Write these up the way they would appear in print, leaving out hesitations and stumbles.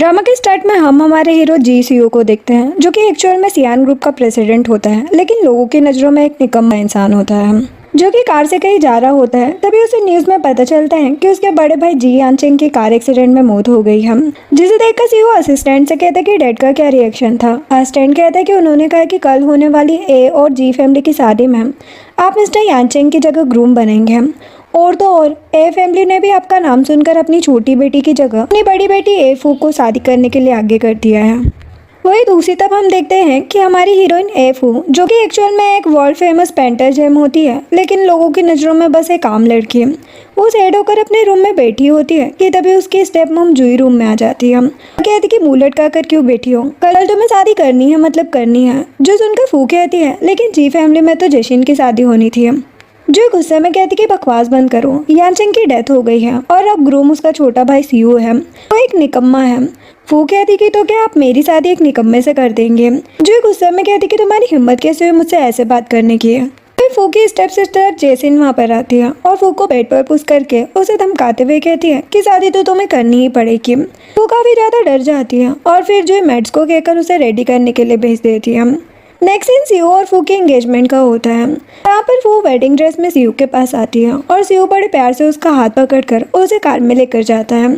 Drama के start में हम हमारे हीरो जी सीयू को देखते हैं, जो कि एक्चुअल में सियान ग्रुप का प्रेसिडेंट होता है, लेकिन लोगों की नज़रों में एक निकम्मा इंसान होता है जो कि कार से कहीं जा रहा होता है। तभी उसे न्यूज़ में पता चलता है कि उसके बड़े भाई जी यानचेंग की कार एक्सीडेंट में मौत हो गई है, जिसे देखकर सीयू असिस्टेंट से कहता है कि डैड का क्या रिएक्शन था। असिस्टेंट कहता है कि उन्होंने कहा कि कल होने वाली ए और जी फैमिली की शादी में आप मिस्टर यानचेंग की जगह ग्रूम बनेंगे। और तो और ए फैमिली ने भी आपका नाम सुनकर अपनी छोटी बेटी की जगह अपनी बड़ी बेटी ए फू को शादी करने के लिए आगे कर दिया है। वही दूसरी तरफ हम देखते हैं कि हमारी हीरोइन ए फू, जो कि एक्चुअल में एक वर्ल्ड फेमस पेंटर जेम होती है, लेकिन लोगों की नज़रों में बस एक आम लड़की है। वो सैड होकर अपने रूम में बैठी होती है कि तभी उसकी स्टेप मम जूही रूम में आ जाती है। कहती कि मुंह लटका कर क्यों बैठी हो, कल तुम्हें शादी करनी है, मतलब करनी है। जो सुनकर फू कहती है लेकिन जी फैमिली में तो जशिन की शादी होनी थी। जो गुस्से में कहती कि बकवास बंद करो, यानचेंग की डेथ हो गई है और अब ग्रूम उसका छोटा भाई सीयू है, वो एक निकम्मा है। फू कहती कि तो क्या आप मेरी शादी एक निकम्मे से कर देंगे। जो गुस्से में कहती कि तुम्हारी हिम्मत कैसे हुई मुझसे ऐसे बात करने की। फिर फू की स्टेप सिस्टर जेसिन वहाँ पर आती है और फू को बेड पर पुश करके उसे धमकाते हुए कहती है कि शादी तो तुम्हें करनी ही पड़ेगी। फू काफी ज्यादा डर जाती है और फिर जो मैट्स को कहकर उसे रेडी करने के लिए भेज देती है। नेक्स्ट सीन सीयू और फू के एंगेजमेंट का होता है। यहाँ पर फू वेडिंग ड्रेस में सीयू के पास आती है और सीयू बड़े प्यार से उसका हाथ पकड़कर उसे कार में लेकर जाता है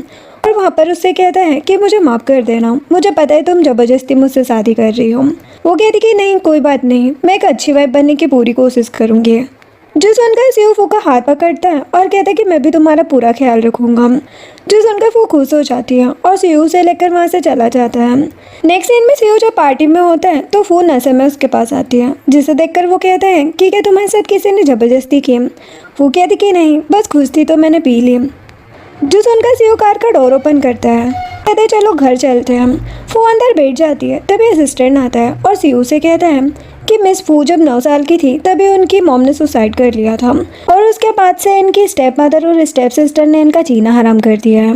और वहाँ पर उससे कहता है कि मुझे माफ़ कर देना, मुझे पता है तुम ज़बरदस्ती मुझसे शादी कर रही हो। वो कहती कि नहीं कोई बात नहीं, मैं एक अच्छी वाइफ बनने की पूरी कोशिश करूँगी। जो सुनकर सीयू फू का हाथ पकड़ता है और कहता है कि मैं भी तुम्हारा पूरा ख्याल रखूंगा। जो सुनकर फू खुश हो जाती है और सीयू से लेकर वहाँ से चला जाता है। नेक्स्ट सीन में सीयू जब पार्टी में होता है तो फू नशे में उसके पास आती है, जिसे देखकर वो कहता है कि क्या तुम्हारे साथ किसी ने ज़बरदस्ती की। फू कहती कि नहीं, बस खुश थी तो मैंने पी ली। जो सुनकर सीयू कार का डोर ओपन करता है, कहते हैं चलो घर चलते हैं। फू अंदर बैठ जाती है, तभी असिस्टेंट आता है और सीयू से कहता है कि मिस फू जब 9 साल की थी तभी उनकी मॉम ने सुसाइड कर लिया था और उसके बाद से इनकी स्टेप मदर और स्टेप सिस्टर ने इनका जीना हराम कर दिया है।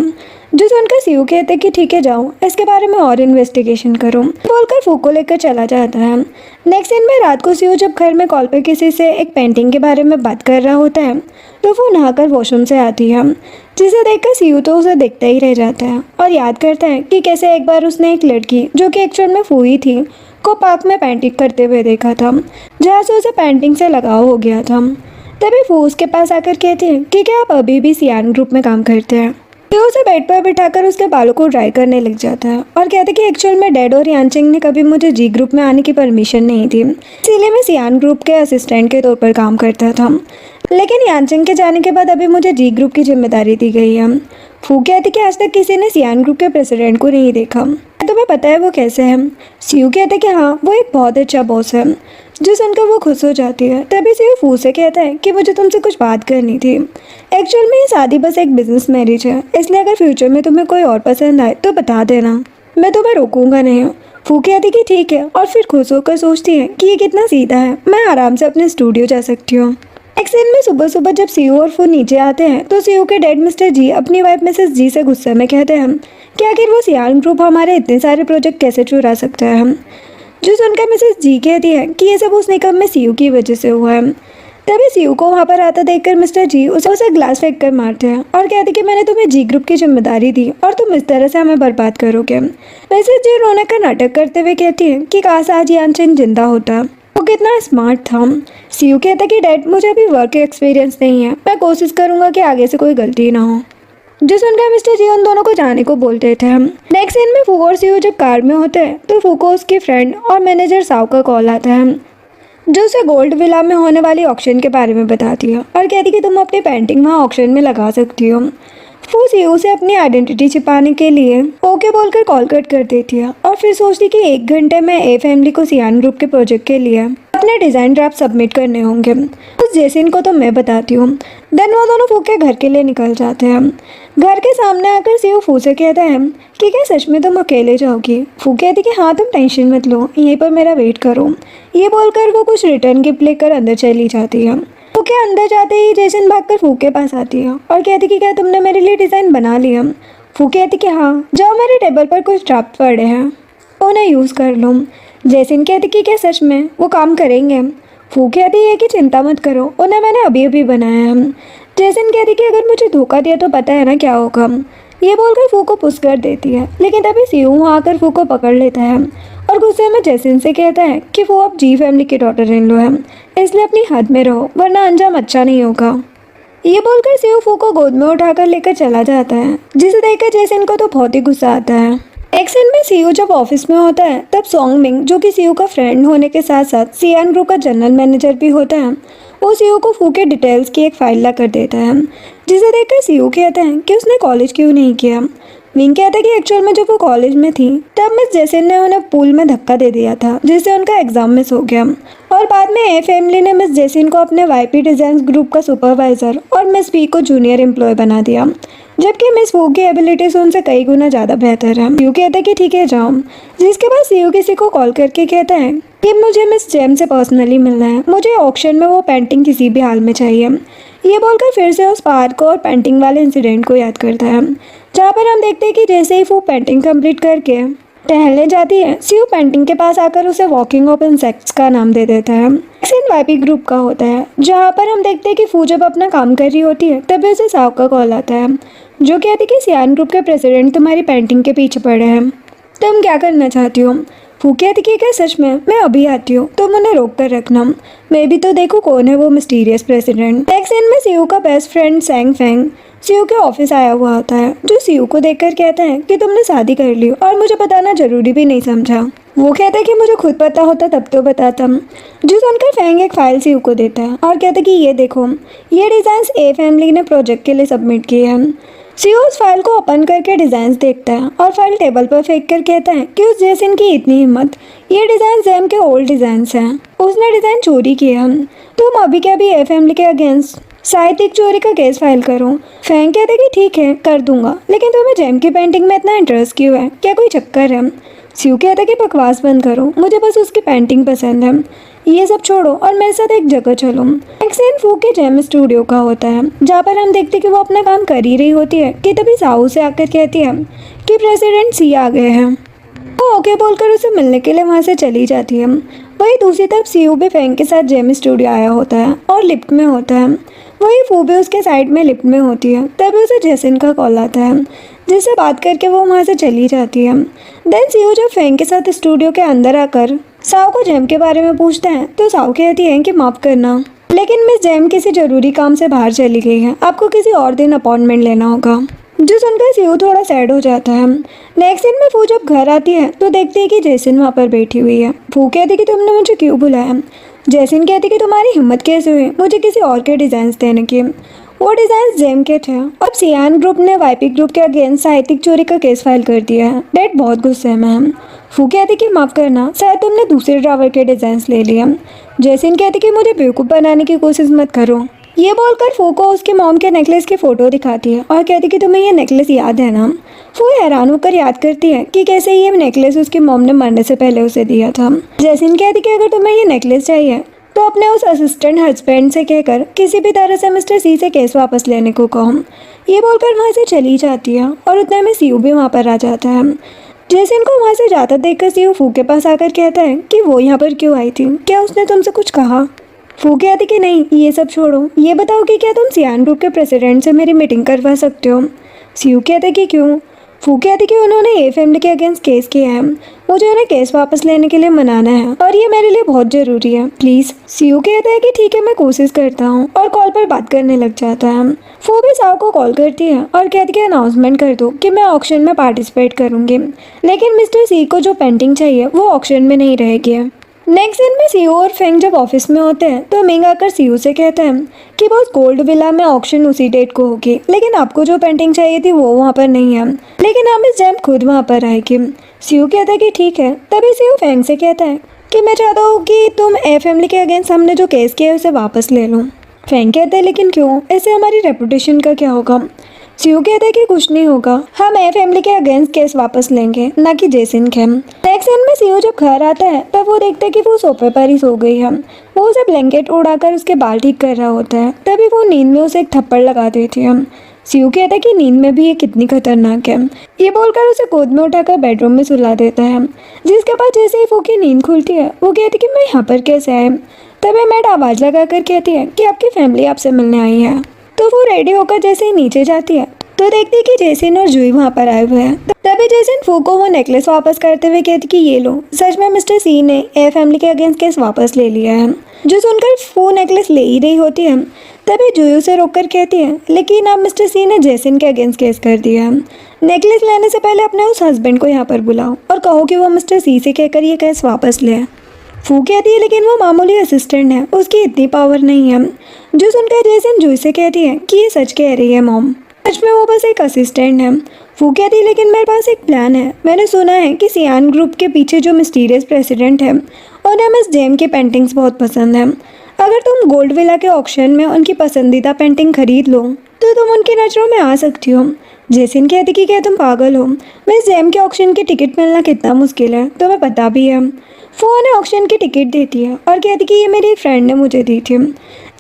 जो सुनकर सीयू कहते कि ठीक है जाओ, इसके बारे में और इन्वेस्टिगेशन करो, बोलकर फू को लेकर चला जाता है। नेक्स्ट सीन में रात को सीयू जब घर में कॉल पर किसी से एक पेंटिंग के बारे में बात कर रहा होता है तो वो नहाकर वॉशरूम से आती है, जिसे देखकर सीयू तो उसे देखता ही रह जाता है और याद करता है कि कैसे एक बार उसने एक लड़की जो कि एक्चुअल में फू ही थी को पार्क में पेंटिंग करते हुए देखा था, जहाँ से उसे पेंटिंग से लगाव हो गया था। तभी फू उसके पास आकर कहती है कि क्या आप अभी भी सियान ग्रुप में काम करते हैं। सीयू उसे बेड पर बिठाकर उसके बालों को ड्राई करने लग जाता है और कहते कि एक्चुअल में डैड और यानचेंग ने कभी मुझे जी ग्रुप में आने की परमिशन नहीं थी, इसीलिए मैं सियान ग्रुप के असिस्टेंट के तौर पर काम करता था, लेकिन यानचेंग के जाने के बाद अभी मुझे जी ग्रुप की जिम्मेदारी दी गई है। फू कहती कि आज तक किसी ने सियान ग्रुप के प्रेसिडेंट को नहीं देखा, तुम्हें पता है वो कैसे है। सीयू कहते कि हाँ वो एक बहुत अच्छा बॉस है। जो सुनकर वो खुश हो जाती है। तभी सीयू फू से कहता है कि मुझे तुमसे कुछ बात करनी थी। एक्चुअल में ये शादी बस एक बिजनेस मैरिज है, इसलिए अगर फ्यूचर में तुम्हें कोई और पसंद आए तो बता देना, मैं तुम्हें रोकूंगा नहीं। फू कहती कि ठीक है और फिर खुश होकर सोचती है कि ये कितना सीधा है, मैं आराम से अपने स्टूडियो जा सकती हूँ। एक सीन में सुबह सुबह जब सीयू और फू नीचे आते हैं तो सीयू के डैड मिस्टर जी अपनी वाइफ मिसेस जी से गुस्से में कहते हैं कि आखिर वो सियान ग्रुप हमारे इतने सारे प्रोजेक्ट कैसे चुरा सकता है। जो सुनकर मिसेस जी कहती है कि ये सब उस निकम में सीयू की वजह से हुआ है। तभी सीयू को वहाँ पर आता देखकर मिस्टर जी उसे ग्लास फेंक कर मारते हैं और कहते कि मैंने तुम्हें जी ग्रुप की जिम्मेदारी दी और तुम इस तरह से हमें बर्बाद करोगे। मिसेस जी रोने का नाटक करते हुए कहती है कि काश आज यानचेंग जिंदा होता, वो कितना स्मार्ट था। सीयू कहता कि डैड मुझे अभी वर्क एक्सपीरियंस नहीं है, मैं कोशिश करूँगा कि आगे से कोई गलती ना हो। जो सुनकर मिस्टर जी उन दोनों को जाने को बोलते थे। नेक्स्ट सीन में फू और सीयू जब कार में होते हैं तो फू को उसकी फ्रेंड और मैनेजर साव का कॉल आता है, जो उसे गोल्ड विला में होने वाली ऑक्शन के बारे में बताती है और कहती कि तुम अपनी पेंटिंग वहाँ ऑक्शन में लगा सकती हो। फू सीयू से अपनी आइडेंटिटी छिपाने के लिए ओके बोलकर कॉल कट कर देती है और फिर सोचती कि 1 घंटे में ए फैमिली को सियान ग्रुप के प्रोजेक्ट के लिए अपने डिज़ाइन ड्राफ्ट सबमिट करने होंगे। उस जेसिन को तो मैं बताती हूँ। देन वो दोनों फू के घर के लिए निकल जाते हैं। घर के सामने आकर सीयू फू से कहता है कि क्या सच में तुम अकेले जाओगी। फू कहती कि हाँ तुम टेंशन मत लो, यहीं पर मेरा वेट करो। ये बोलकर वो कुछ रिटर्न गिफ्ट लेकर अंदर चली जाती है। फू के अंदर जाते ही जेसिन भागकर फू के पास आती है और कहती कि क्या तुमने मेरे लिए डिज़ाइन बना लिया। फू कहती कि हाँ जाओ, मेरे टेबल पर कुछ ड्राफ्ट पड़े हैं, उन्हें यूज़ कर लो। जेसिन कहती कि क्या सच में वो काम करेंगे। फू कहती है कि चिंता मत करो, उन्हें मैंने अभी अभी बनाया है। जेसिन कहती कि अगर मुझे धोखा दिया तो पता है ना क्या होगा। ये बोलकर फू को पुश कर देती है, लेकिन तभी सीयू वहाँ आकर फू को पकड़ लेता है और गुस्से में जैसिन से कहता है कि वो अब जी फैमिली की डॉटर इन लो है, इसलिए अपनी हद में रहो वरना अंजाम अच्छा नहीं होगा। ये बोलकर सीयू फू को गोद में उठाकर लेकर चला जाता है, जिसे देखकर जैसिन को तो बहुत ही गुस्सा आता है। एक सीन में सीयू जब ऑफिस में होता है तब सॉन्ग मिंग, जो कि सीयू का फ्रेंड होने के साथ साथ सियान ग्रुप का जनरल मैनेजर भी होता है, वो सीयू को फू के डिटेल्स की एक फाइल ला कर देता है, जिसे देखकर सीयू कहता है कि उसने कॉलेज क्यों नहीं किया। विंग कहता है कि एक्चुअल में जब वो कॉलेज में थी तब मिस जैसिन ने उन्हें पूल में धक्का दे दिया था, जिससे उनका एग्जाम मिस हो गया और बाद में ए फैमिली ने मिस जैसिन को अपने वाईपी डिजाइन ग्रुप का सुपरवाइजर और मिस पी को जूनियर एम्प्लॉय बना दिया, जबकि मिस वू की एबिलिटीज उनसे कई गुना ज़्यादा बेहतर है। सीयू कहता है कि ठीक है जाओ, जिसके बाद सीयू किसी को कॉल करके कहता है कि मुझे मिस जेम से पर्सनली मिलना है, मुझे ऑक्शन में वो पेंटिंग किसी भी हाल में चाहिए। ये बोलकर फिर से उस पार्क और पेंटिंग वाले इंसिडेंट को याद करता है, जहाँ पर हम देखते हैं कि जैसे ही वो पेंटिंग कंप्लीट करके टहलने जाती है, सीयू पेंटिंग के पास आकर उसे वॉकिंग ऑफ इंसेक्ट्स का नाम दे देता है। सीन वाईपी ग्रुप का होता है, जहाँ पर हम देखते हैं कि फू जब अपना काम कर रही होती है तभी उसे साव का कॉल आता है, जो कहती है कि सियान ग्रुप के प्रेसिडेंट तुम्हारी पेंटिंग के पीछे पड़े हैं, तुम क्या करना चाहती हो। फू कहती कि क्या सच में, मैं अभी आती हूँ, तुम उन्हें रोक कर रखना, मैं भी तो देखूँ कौन है वो मिस्टीरियस प्रेसिडेंट। एक सीन में सीयू का बेस्ट फ्रेंड सैंग फेंग सीयू के ऑफिस आया हुआ होता है, जो सीयू को देखकर कहता है कि तुमने शादी कर ली और मुझे बताना जरूरी भी नहीं समझा। वो कहता है कि मुझे खुद पता होता तब तो बताता। जो सुनकर फेंग एक फाइल सीयू को देता है और कहता है कि ये देखो, ये डिजाइन्स ए फैमिली ने प्रोजेक्ट के लिए सबमिट किए हैं। सीयू उस फाइल को ओपन करके डिजाइन्स देखता है और फाइल टेबल पर फेंक कर कहता है कि उस जैसिन की इतनी हिम्मत, ये डिजाइन जेम के ओल्ड डिजाइन्स हैं, उसने डिजाइन चोरी किया, तुम अभी क्या भी ए फैमिली के अगेंस्ट साहित्यिक चोरी का केस फाइल करो। फैंग कहते कि ठीक है कर दूंगा, लेकिन तुम्हें जेम की पेंटिंग में इतना इंटरेस्ट क्यों है, क्या कोई चक्कर है। सीयू कहता कि बकवास बंद करो, मुझे बस उसकी पेंटिंग पसंद है, ये सब छोड़ो और मेरे साथ एक जगह चलो। एक सीन फू के जेम स्टूडियो का होता है, जहाँ पर हम देखते कि वो अपना काम कर ही रही होती है कि तभी साहू से आकर कहती है कि प्रेसिडेंट सी आ गए हैं। वो ओके बोलकर उसे मिलने के लिए वहाँ से चली जाती है। वही दूसरी तरफ सीयू भी फैंग के साथ जेम स्टूडियो आया होता है और लिफ्ट में होता है। वही फू भी उसके साइड में लिफ्ट में होती है, तभी उसे जैसिन का कॉल आता है, जिससे बात करके वो वहाँ से चली जाती है। देन सीयू जब फैंग के साथ स्टूडियो के अंदर आकर साओ को जेम के बारे में पूछता है तो साओ कहती है कि माफ़ करना, लेकिन मिस जेम किसी जरूरी काम से बाहर चली गई है, आपको किसी और दिन अपॉइंटमेंट लेना होगा। जो सुनकर सीयू थोड़ा सैड हो जाता है। नेक्स्ट दिन में फू जब घर आती है तो देखती है कि जैसिन वहाँ पर बैठी हुई है। फू कहती कि तुमने मुझे क्यों बुलाया। जैसिन कहती कि तुम्हारी हिम्मत कैसे हुई मुझे किसी और के डिज़ाइन देने की, वो डिज़ाइन जेम के थे। अब सियान ग्रुप ने वाईपी ग्रुप के अगेंस्ट साहित्यिक चोरी का केस फाइल कर दिया है, डैड बहुत गुस्से में है। फू कहती कि माफ़ करना, शायद तुमने दूसरे ड्रावर के डिज़ाइन ले लिए। जैसिन कहती कि मुझे बेवकूफ़ बनाने की कोशिश मत करो। ये बोलकर फू को उसके मॉम के नेकलेस की फ़ोटो दिखाती है और कहती कि तुम्हें ये नेकलेस याद है ना। फू हैरान होकर याद करती है कि कैसे ये नेकलेस उसकी मॉम ने मरने से पहले उसे दिया था। जैसिन कहती कि अगर तुम्हें ये नेकलेस चाहिए तो अपने उस असिस्टेंट हस्बैंड से कहकर किसी भी तरह से मिस्टर सी से केस वापस लेने को कहो। ये बोलकर वहाँ से चली जाती है और उतने में सीयू भी वहाँ पर आ जाता है। जैसिन को वहाँ से जाता देखकर सीयू फू के पास आकर कहता है कि वो यहाँ पर क्यों आई थी, क्या उसने तुमसे कुछ कहा। फू कहती कि नहीं, ये सब छोड़ो, ये बताओ कि क्या तुम सियान ग्रुप के प्रेसिडेंट से मेरी मीटिंग करवा सकते हो। सीयू कहते कि क्यों। फू कहती कि उन्होंने ए फैमिली के अगेंस्ट केस किया है, मुझे उन्हें केस वापस लेने के लिए मनाना है और ये मेरे लिए बहुत ज़रूरी है, प्लीज़। सीयू कहता है कि ठीक है मैं कोशिश करता हूँ और कॉल पर बात करने लग जाता है। फू भी साव को कॉल करती है और कहती कि अनाउंसमेंट कर दो कि मैं ऑक्शन में पार्टिसिपेट करूँगी, लेकिन मिस्टर सी को जो पेंटिंग चाहिए वो ऑक्शन में नहीं रहेगी। नेक्स्ट दिन में सीयू और फेंग जब ऑफिस में होते हैं तो मिंग आकर सीयू से कहते हैं कि बॉस गोल्ड विला में ऑक्शन उसी डेट को होगी, लेकिन आपको जो पेंटिंग चाहिए थी वो वहाँ पर नहीं है, लेकिन हम इस जैम खुद वहाँ पर आएगी। सीयू कहता है कि ठीक है। तभी सीयू फेंग से कहता है कि मैं चाहता हूँ कि तुम ए फैमिली के अगेंस्ट हमने जो केस किया है उसे वापस ले लो। फेंग कहते हैं लेकिन क्यों, इससे हमारी रेपुटेशन का क्या होगा। सीयू कहते हैं कि कुछ नहीं होगा, हम ए फैमिली के अगेंस्ट केस वापस लेंगे, ना कि जैसिन के। नेक्स्ट दिन में सीयू जब घर आता है तब वो देखते हैं कि वो सोफे पर ही सो गई है। वो उसे ब्लैंकेट उड़ाकर उसके बाल ठीक कर रहा होता है, तभी वो नींद में उसे एक थप्पड़ लगा देती है। सीयू कहता है कि नींद में भी ये कितनी खतरनाक है। ये बोलकर उसे गोद में उठाकर बेडरूम में सुला देता है, जिसके बाद जैसे ही वो की नींद खुलती है वो कहती कि मैं यहाँ पर कैसे आए। तभी मैड आवाज़ लगाकर कहती है कि आपकी फैमिली आपसे मिलने आई है। तो वो रेडी होकर जैसे ही नीचे जाती है तो देखती कि जेसिन और जूही वहाँ पर आए हुए हैं। तभी जेसिन फू को वो नेकलेस वापस करते हुए कहती कि ये लो, सच में मिस्टर सी ने ए फैमिली के अगेंस्ट केस वापस ले लिया है। जो सुनकर फू नेकलेस ले ही रही होती है, तभी जूही उसे रोककर कहती है लेकिन अब मिस्टर सी ने जेसिन के अगेंस्ट केस कर दिया है। नेकलेस लेने से पहले अपने उस हस्बैंड को यहाँ पर बुलाओ और कहो कि वो मिस्टर सी से कहकर ये केस वापस ले। फू कहती है लेकिन वो मामूली असिस्टेंट है, उसकी इतनी पावर नहीं है। जो सुनकर जेसिन जूही से कहती है कि ये सच कह रही है मॉम, सच में वो बस एक असिस्टेंट है। फू कहती है लेकिन मेरे पास एक प्लान है। मैंने सुना है कि सियान ग्रुप के पीछे जो मिस्टीरियस प्रेसिडेंट है उन्हें मिस जेम की पेंटिंग्स बहुत पसंद है। अगर तुम गोल्ड विला के ऑक्शन में उनकी पसंदीदा पेंटिंग खरीद लो तो तुम उनकी नज़रों में आ सकती हो। जेसिन कहती कि क्या तुम पागल हो, मिस जेम के ऑक्शन की टिकट मिलना कितना मुश्किल है, तुम्हें पता भी है। फ़ोन ने ऑक्शन की टिकट देती है और कहती कि ये मेरी फ्रेंड ने मुझे दी थी,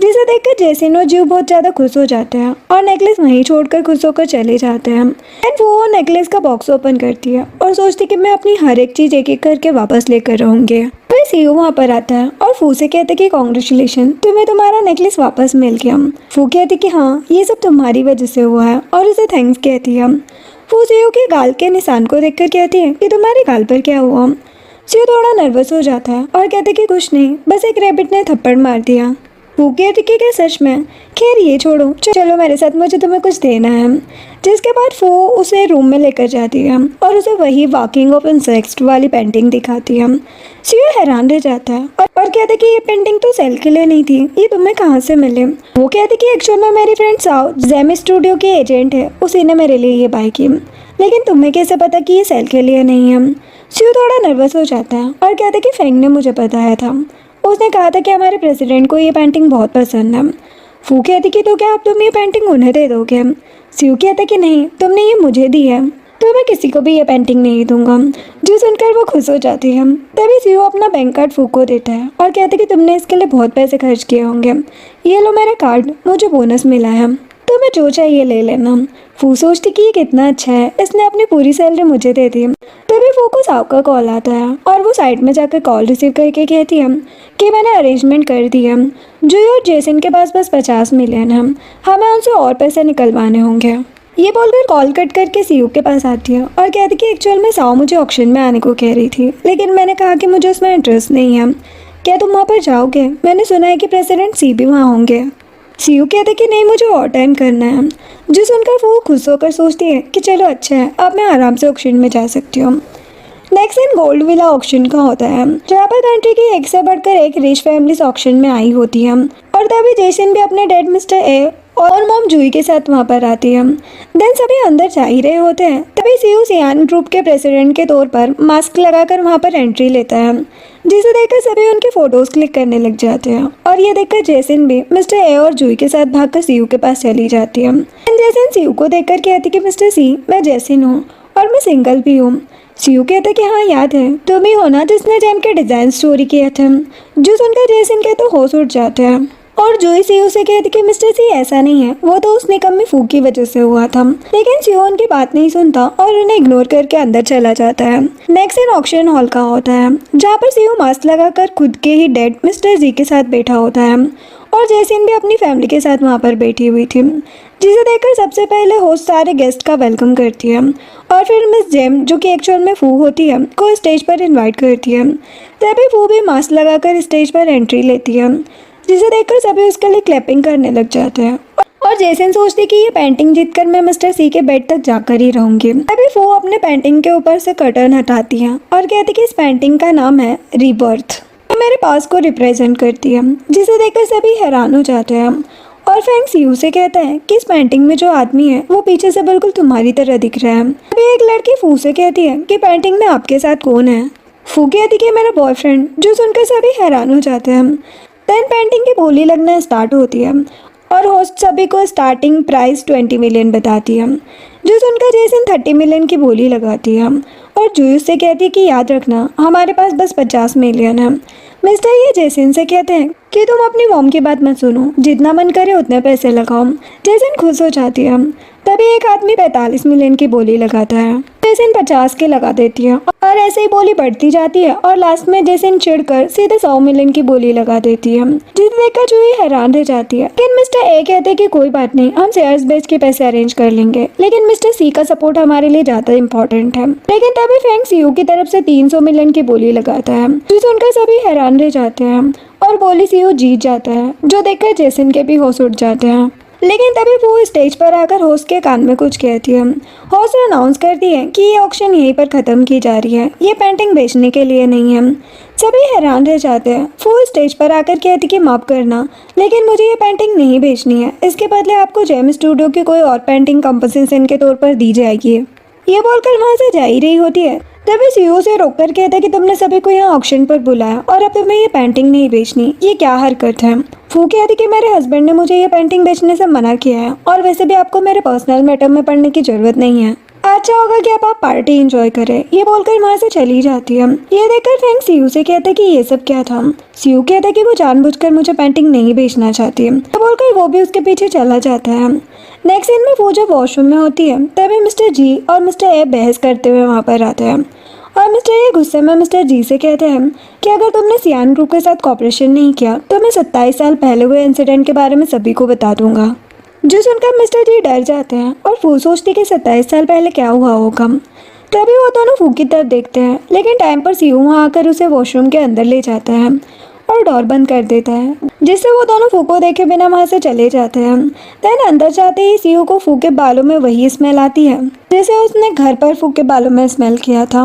जिसे देखकर जेसिन और जीव बहुत ज़्यादा खुश हो जाते हैं और नेकलेस वहीं छोड़कर खुश होकर चले जाते हैं। एंड वो नेकलेस का बॉक्स ओपन करती है और सोचती कि मैं अपनी हर एक चीज़ एक एक करके वापस लेकर रहूँगी। फिर सीयू वहाँ पर आता है और फू से कहते कि कॉन्ग्रेचुलेशन, तुम्हें तुम्हारा नेकलेस वापस मिल गया। फू कहती कि हाँ, ये सब तुम्हारी वजह से हुआ है और उसे थैंक्स कहती है। फू सीयू के गाल के निशान को देखकर कहती है कि तुम्हारे गाल पर क्या हुआ। सीयू थोड़ा नर्वस हो जाता है और कहते कि कुछ नहीं, बस एक रैबिट ने थप्पड़ मार दिया। फू कहती कि क्या सच में? खैर ये छोड़ो, चलो मेरे साथ, मुझे तुम्हें कुछ देना है। जिसके बाद फू उसे रूम में लेकर जाती है और उसे वही वॉकिंग ऑफ इंसेक्ट्स वाली पेंटिंग दिखाती है। सीयू हैरान रह जाता है और कहते कि ये पेंटिंग तो सेल के लिए नहीं थी, ये तुम्हें कहाँ से मिले? वो कहती कि एक्चुअल में मेरी फ्रेंड साओ जेम स्टूडियो के एजेंट है, उसी ने मेरे लिए ये बाय की, लेकिन तुम्हें कैसे पता कि ये सेल के लिए नहीं है? सीयू थोड़ा नर्वस हो जाता है और कहते कि फेंग ने मुझे बताया था, उसने कहा था कि हमारे प्रेसिडेंट को ये पेंटिंग बहुत पसंद है। फू कहती कि तो क्या अब तुम ये पेंटिंग उन्हें दे दोगे? सीयू कहता कि नहीं, तुमने ये मुझे दी है तो मैं किसी को भी ये पेंटिंग नहीं दूंगा। जो सुनकर वो खुश हो जाती है। तभी सीयू अपना बैंक कार्ड फू को देता है और कहता कि तुमने इसके लिए बहुत पैसे खर्च किए होंगे, ये लो मेरा कार्ड, मुझे बोनस मिला है, तुम्हें जो चाहिए ले लेना। फू सोचती कि ये कितना अच्छा है, इसने अपनी पूरी सैलरी मुझे दे दी। तभी फू को साव का कॉल आता है और वो साइड में जाकर कॉल रिसीव करके कहती है कि मैंने अरेंजमेंट कर दिया, जूही और जेसन के पास बस 50 मिलियन है, हमें उनसे और पैसे निकलवाने होंगे। ये बोलकर कॉल कट करके सीयू के पास आती है और कहती कि एक्चुअल में साव मुझे ऑक्शन में आने को कह रही थी, लेकिन मैंने कहा कि मुझे उसमें इंटरेस्ट नहीं है, क्या तुम वहाँ पर जाओगे? मैंने सुना है कि प्रेसिडेंट सी भी वहाँ होंगे। सीयू कहते कि नहीं, मुझे और टाइम करना है। जो सुनकर वो खुश होकर सोचती है कि चलो अच्छा है, अब मैं आराम से ऑक्शन में जा सकती हूँ। Next in gold villa auction का होता है, जहाँ पर कंट्री की एक से बढ़कर एक रिच फैमिलीज ऑक्शन में आई होती है और तभी जेसन भी अपने डैड मिस्टर ए और मॉम जूही के साथ वहाँ पर आती है। देन सभी अंदर जा ही रहे होते हैं, तभी सीयू सियान ग्रुप के प्रेसिडेंट के तौर पर मास्क लगाकर वहाँ पर एंट्री लेता है, जिसे देखकर सभी उनके फोटोज क्लिक करने लग जाते हैं और ये देखकर जेसन भी मिस्टर ए और जूही के साथ भागकर सीयू के पास चली जाती है। जेसन सीयू को देखकर कहती कि मिस्टर सी, मैं जेसन हूँ और मैं सिंगल भी हूँ। सीयू कहते कि हाँ याद है, तुम ही हो ना जिसने जेम के डिजाइन स्टोरी किए थे। जो सुनकर जेसन के तो होश उठ जाते हैं और जूही सीयू से कहती कि मिस्टर सी ऐसा नहीं है, वो तो उस निकम्मी फू की वजह से हुआ था। लेकिन सीयू उनकी बात नहीं सुनता और उन्हें इग्नोर करके अंदर चला जाता है। नेक्स्ट इन ऑक्शन हॉल का होता है, जहाँ पर सीयू मास्क लगाकर खुद के ही डेड मिस्टर जी के साथ बैठा होता है और जेसिन भी अपनी फैमिली के साथ वहाँ पर बैठी हुई थी, जिसे देखकर सबसे पहले होस्ट सारे गेस्ट का वेलकम करती है और फिर मिस जेम, जो कि एक्चुअल में फू होती है, को स्टेज पर इनवाइट करती है। तभी फू भी मास्क लगाकर स्टेज पर एंट्री लेती है, जिसे देखकर सभी उसके लिए क्लैपिंग करने लग जाते हैं और जेसन सोचती कि ये पेंटिंग जीतकर मैं मिस्टर सी के बेड तक जाकर ही रहूंगी। तभी फू अपने पेंटिंग के ऊपर से कर्टन हटाती है और कहती कि इस पेंटिंग का नाम है रीबर्थ, मेरे पास को रिप्रेजेंट करती है, जिसे देखकर सभी हैरान हो जाते हैं और फेंग सीयू से कहता है कि इस पेंटिंग में जो आदमी है वो पीछे से बिल्कुल तुम्हारी तरह दिख रहा है। अभी एक लड़की फू से कहती है कि पेंटिंग में आपके साथ कौन है? फू कहती कि मेरा बॉयफ्रेंड। जो सुनकर सभी हैरान हो जाते हैं। देन पेंटिंग की बोली लगना स्टार्ट होती है और होस्ट सभी को स्टार्टिंग प्राइस 20 मिलियन बताती है। जो सुनकर जेसन 30 मिलियन की बोली लगाती है और जूही से कहती है कि याद रखना, हमारे पास बस 50 मिलियन है। मिस्टर ये जेसन से कहते हैं कि तुम अपनी मॉम की बात मत सुनो, जितना मन करे उतने पैसे लगाओ। जेसन खुश हो जाती है। तभी एक आदमी 45 मिलियन की बोली लगाता है, जेसन 50 के लगा देती है और और ऐसे ही बोली बढ़ती जाती है और लास्ट में जेसन चिढ़कर सीधे 100 मिलियन की बोली लगा देती है, जिसे देखकर जूही हैरान रह जाती है। लेकिन मिस्टर ए कहते हैं कि कोई बात नहीं, हम शेयर्स बेच के पैसे अरेंज कर लेंगे, लेकिन मिस्टर सी का सपोर्ट हमारे लिए ज्यादा इम्पोर्टेंट है। लेकिन तभी फैंग सीयू की तरफ से 300 मिलियन की बोली लगाता है, जिसे सुनकर सभी हैरान रह जाते हैं और बोली सीयू जीत जाता है, जो देखकर जेसन के भी होश उड़ जाते हैं। लेकिन तभी वो स्टेज पर आकर होस्ट के कान में कुछ कहती है। होस्ट अनाउंस करती है कि ये ऑक्शन यहीं पर ख़त्म की जा रही है, ये पेंटिंग बेचने के लिए नहीं है। सभी हैरान रह जाते हैं। वो स्टेज पर आकर कहती कि माफ़ करना, लेकिन मुझे ये पेंटिंग नहीं बेचनी है, इसके बदले आपको जेम स्टूडियो की कोई और पेंटिंग कंपोजिशन के तौर पर दी जाएगी। ये बोलकर वहाँ से जा ही रही होती है, तभी सीईओ से रोककर कहता है कि तुमने सभी को यहाँ ऑक्शन पर बुलाया और अब तुम्हें ये पेंटिंग नहीं बेचनी, ये क्या हरकत है। फू कहती कि मेरे हस्बैंड ने मुझे ये पेंटिंग बेचने से मना किया है और वैसे भी आपको मेरे पर्सनल मैटर में पढ़ने की जरूरत नहीं है, अच्छा होगा कि आप पार्टी एंजॉय करें। ये बोलकर वहाँ से चली जाती है। ये देखकर फैंग सीयू से कहता है कि ये सब क्या था। सीयू कहता है कि वो जानबूझकर मुझे पेंटिंग नहीं बेचना चाहती है, तो बोलकर वो भी उसके पीछे चला जाता है। नेक्स्ट सीन में वो जब वॉशरूम में होती है तभी मिस्टर जी और मिस्टर ए बहस करते हुए वहाँ पर आते हैं और मिस्टर ए गुस्से में मिस्टर जी से कहते हैं कि अगर तुमने सियान ग्रुप के साथ कॉपरेशन नहीं किया तो मैं 27 साल पहले हुए इंसिडेंट के बारे में सभी को बता दूंगा। जो सुनकर मिस्टर जी डर जाते हैं और फू सोचती कि 27 साल पहले क्या हुआ होगा। तभी वो दोनों फू की तरफ देखते हैं, लेकिन टाइम पर सीयू वहाँ आकर उसे वॉशरूम के अंदर ले जाता है और डोर बंद कर देता है, जिससे वो दोनों फू को देखे बिना वहाँ से चले जाते हैं। देन अंदर जाते ही सीयू को फू के बालों में वही स्मेल आती है जैसे उसने घर पर फू के बालों में स्मेल किया था।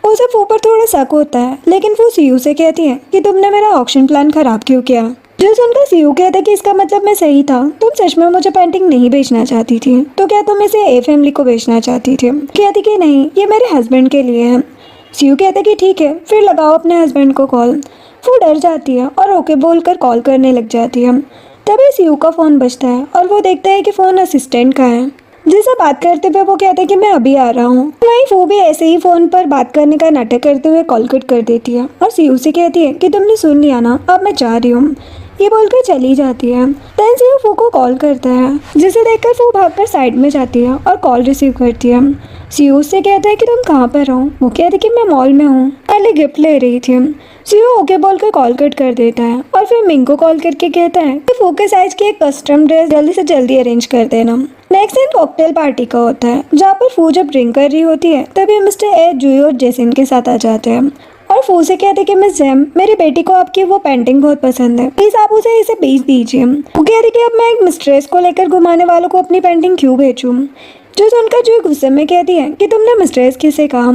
उसे फू पर थोड़ा शक होता है, लेकिन वो सीयू से कहती है कि तुमने मेरा ऑक्शन प्लान खराब क्यों किया। जो सुनकर सीयू कहता है कि इसका मतलब मैं सही था, तुम सच में मुझे पेंटिंग नहीं बेचना चाहती थी, तो क्या तुम इसे ए फैमिली को बेचना चाहती थी। कहती कि नहीं, ये मेरे हस्बैंड के लिए है। सीयू कहता है कि ठीक है, फिर लगाओ अपने हस्बैंड को कॉल। वो डर जाती है और ओके बोलकर कॉल करने लग जाती है। तभी सीयू का फ़ोन बजता है और वो देखता है कि फ़ोन असिस्टेंट का है, जिससे बात करते हुए वो कहता है कि मैं अभी आ रहा हूँ। वहीं वो भी ऐसे ही फ़ोन पर बात करने का नाटक करते हुए कॉल कट कर देती है और सीयू से कहती है कि तुमने सुन लिया ना, अब मैं जा रही हूँ। ये बोलकर चली जाती है। देन सीयू फू को कॉल करता है, जिसे देखकर फू भागकर साइड में जाती है और कॉल रिसीव करती है। सीयू उससे कहता है कि तुम कहाँ पर हो। वो कहती है कि मैं मॉल में हूँ, पहले गिफ्ट ले रही थी। सीयू ओके बोलकर कॉल कट कर देता है और फिर मिंग को कॉल करके कहता है कि फू के साइज की एक कस्टम ड्रेस जल्दी से जल्दी अरेंज कर देना। नेक्स्ट दिन कॉकटेल पार्टी का होता है, जहाँ पर फू जब ड्रिंक कर रही होती है तभी मिस्टर ए जूही और जेसिन के साथ आ जाते हैं और फू से कहते हैं कि मिस जेम, मेरी बेटी को आपकी वो पेंटिंग बहुत पसंद है, प्लीज आप उसे इसे बेच दीजिए। वो कहती कि अब मैं एक मिस्ट्रेस को लेकर घुमाने वालों को अपनी पेंटिंग क्यों बेचूं। जो सुनकर जूही गुस्से में कहती है कि तुमने मिस्ट्रेस किसे कहा।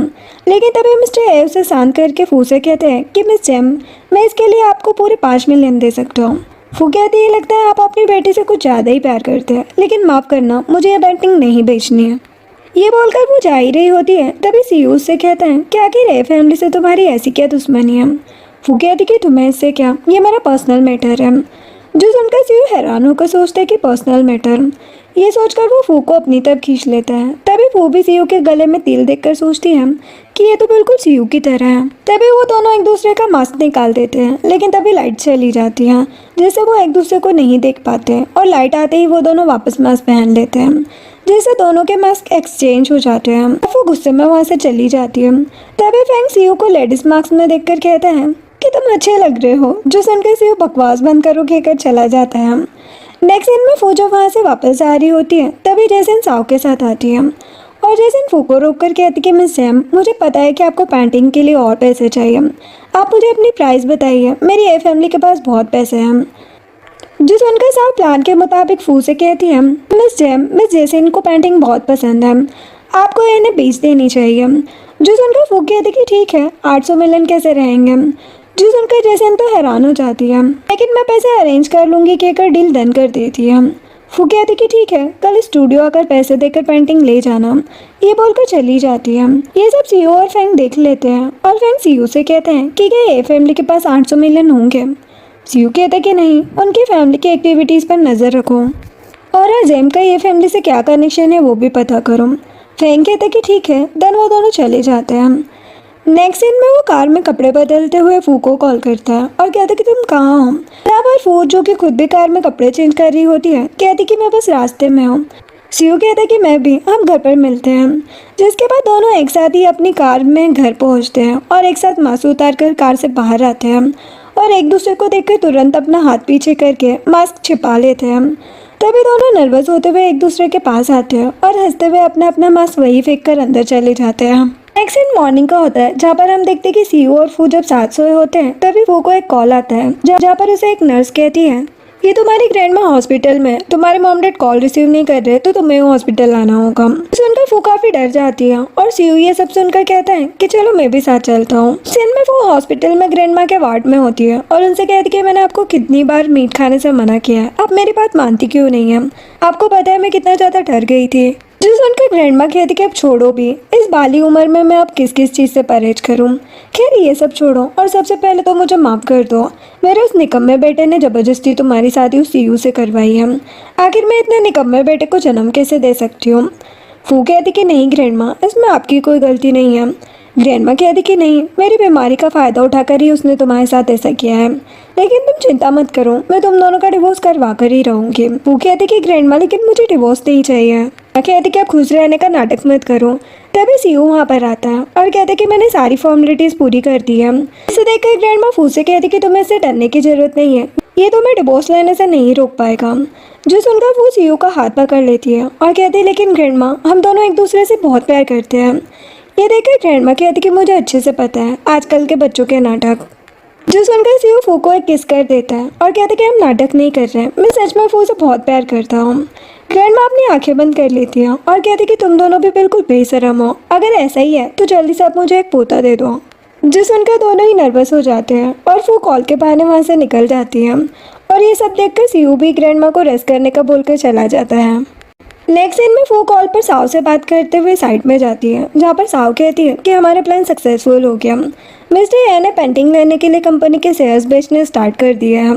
लेकिन तभी मिस्टर ए उसे शांत करके फू से कहते हैं कि मिस जेम, मैं इसके लिए आपको पूरे 5 मिलियन दे सकता हूँ। फू कहती है लगता है आप अपनी बेटी से कुछ ज़्यादा ही प्यार करते हैं, लेकिन माफ़ करना, मुझे ये पेंटिंग नहीं बेचनी है। ये बोलकर वो जा ही रही होती है तभी सीयू उससे कहता है कि आखिर ए फैमिली से तुम्हारी ऐसी क्या दुश्मनी है। फू कहती कि तुम्हें इससे क्या, ये मेरा पर्सनल मैटर है। जो सुनकर सीयू हैरान होकर सोचता है कि पर्सनल मैटर। ये सोचकर वो फू को अपनी तरफ खींच लेता है। तभी फू भी सीयू के गले में तिल देखकर सोचती है कि ये तो बिल्कुल सीयू की तरह है। तभी वो दोनों एक दूसरे का मास्क निकाल देते हैं, लेकिन तभी लाइट चली जाती है जिससे वो एक दूसरे को नहीं देख पाते और लाइट आते ही वो दोनों वापस मास्क पहन लेते हैं, जिससे दोनों के मास्क एक्सचेंज हो जाते हैं। वो गुस्से में वहाँ से चली जाती है। तभी फैंग सीयू को लेडीज मास्क में देखकर कहता है कि तुम अच्छे लग रहे हो। जो सुनकर सीयू बकवास बंद करो कहकर चला जाता है। नेक्स्ट सीन में फू जब वहाँ से वापस आ रही होती है तभी जेसिन साओ के साथ आती है और जेसिन फू को रोक कर कहती कि मिस सैम, मुझे पता है कि आपको पेंटिंग के लिए और पैसे चाहिए, आप मुझे अपनी प्राइस बताइए, मेरी ए फैमिली के पास बहुत पैसे हैं। जो सुनकर साहब प्लान के मुताबिक फू से कहती है मिस जेम, मिस जेसिन को पेंटिंग बहुत पसंद है, आपको इन्हें बेच देनी चाहिए। जो सुनकर फू कहती कि ठीक है, 800 मिलियन कैसे रहेंगे। जो सुनकर जेसिन तो हैरान हो जाती है, लेकिन मैं पैसे अरेंज कर लूँगी कहकर डील डन कर देती है। फू कहती कि ठीक है, कल स्टूडियो आकर पैसे देकर पेंटिंग ले जाना। ये बोलकर चली जाती है। ये सब सीयू और फैंग देख लेते हैं और फैंग सीयू से कहते हैं कि क्या ए फैमिली के पास 800 मिलियन होंगे। सीयू कहते कि नहीं, उनकी फैमिली की एक्टिविटीज़ पर नज़र रखो और जेम का ये फैमिली से क्या कनेक्शन है वो भी पता करो। फैंग कहते कि ठीक है। देन वो दोनों चले जाते हैं। नेक्स्ट सीन में वो कार में कपड़े बदलते हुए फू को कॉल करता है और कहता है कि तुम कहाँ हो। यहाँ पर फू, जो कि खुद भी कार में कपड़े चेंज कर रही होती है, कहती कि मैं बस रास्ते में हूँ। सीयू कहता है कि मैं भी, हम घर पर मिलते हैं। जिसके बाद दोनों एक साथ ही अपनी कार में घर पहुंचते हैं और एक साथ मास्क उतार कर कार से बाहर आते हैं और एक दूसरे को देखकर तुरंत अपना हाथ पीछे करके मास्क छिपा लेते हैं। तभी दोनों नर्वस होते हुए एक दूसरे के पास आते हैं और हंसते हुए अपना अपना मास्क वही फेंक कर अंदर चले जाते हैं। नेक्स्ट सीन मॉर्निंग का होता है, जहाँ पर हम देखते हैं कि सीयू और फू जब साथ सोए होते हैं तभी फू को एक कॉल आता है, जहाँ पर उसे एक नर्स कहती है ये तुम्हारी ग्रैंडमा हॉस्पिटल में, तुम्हारे मॉम डैड कॉल रिसीव नहीं कर रहे तो तुम्हें हॉस्पिटल आना होगा। सुनकर फू काफी डर जाती है और सीयू ये सब सुनकर कहता है कि चलो मैं भी साथ चलता हूँ। सीन में फू हॉस्पिटल में ग्रैंडमा के वार्ड में होती है और उनसे कहती है कि मैंने आपको कितनी बार मीट खाने से मना किया है, आप मेरी बात मानती क्यों नहीं है? आपको पता है मैं कितना ज्यादा डर गई थी। जो सुनकर ग्रैंडमा कहती कि अब छोड़ो भी, इस बाली उम्र में मैं अब किस किस चीज़ से परहेज करूं। खैर ये सब छोड़ो और सबसे पहले तो मुझे माफ़ कर दो, मेरे उस निकम्मे बेटे ने ज़बरदस्ती तुम्हारी शादी उस सीयू से करवाई है। आखिर मैं इतने निकम्मे बेटे को जन्म कैसे दे सकती हूँ? फू कहती कि नहीं ग्रैंडमा, इसमें आपकी कोई गलती नहीं है। ग्रैंडमा कहती कि नहीं, मेरी बीमारी का फ़ायदा उठाकर ही उसने तुम्हारे साथ ऐसा किया है, लेकिन तुम चिंता मत करो, मैं तुम दोनों का डिवोर्स करवा कर ही रहूँगी। फू कहती कि ग्रैंडमा लेकिन मुझे डिवोर्स नहीं चाहिए। कहती कि आप खुश रहने का नाटक मत करो। तभी सीयू वहाँ पर आता है और कहते कि मैंने सारी फॉर्मेलिटीज़ पूरी कर दी है। इसे देखकर ग्रैंडमा फू से कहती कि तुम्हें इससे डरने की जरूरत नहीं है, ये तुम्हें डिवोर्स लेने से नहीं रोक पाएगा। जो सुनकर वो सीयू का हाथ पकड़ लेती है और कहती है लेकिन ग्रैंडमा हम दोनों एक दूसरे से बहुत प्यार करते हैं। ये देखकर ग्रैंडमा कहती कि मुझे अच्छे से पता है आजकल के बच्चों के नाटक। जो सुनकर सीयू फू को एक किस कर देता है और कहते कि हम नाटक नहीं कर रहे हैं, मैं सच में फू से बहुत प्यार करता हूँ। ग्रैंडमा अपनी आंखें बंद कर लेती है और कहती कि तुम दोनों भी बिल्कुल बेशरम हो, अगर ऐसा ही है तो जल्दी से आप मुझे एक पोता दे दो। जो सुनकर दोनों ही नर्वस हो जाते हैं और फू कॉल के बहाने वहाँ से निकल जाती है और ये सब देखकर सीयू भी ग्रैंडमा को रेस्ट करने का बोलकर चला जाता है। नेक्स्ट सीन में फू कॉल पर साव से बात करते हुए साइड में जाती है, जहाँ पर साव कहती है कि हमारा प्लान सक्सेसफुल हो गया। मिस्टर ए ने पेंटिंग लेने के लिए कंपनी के शेयर्स बेचने स्टार्ट कर दिए हैं।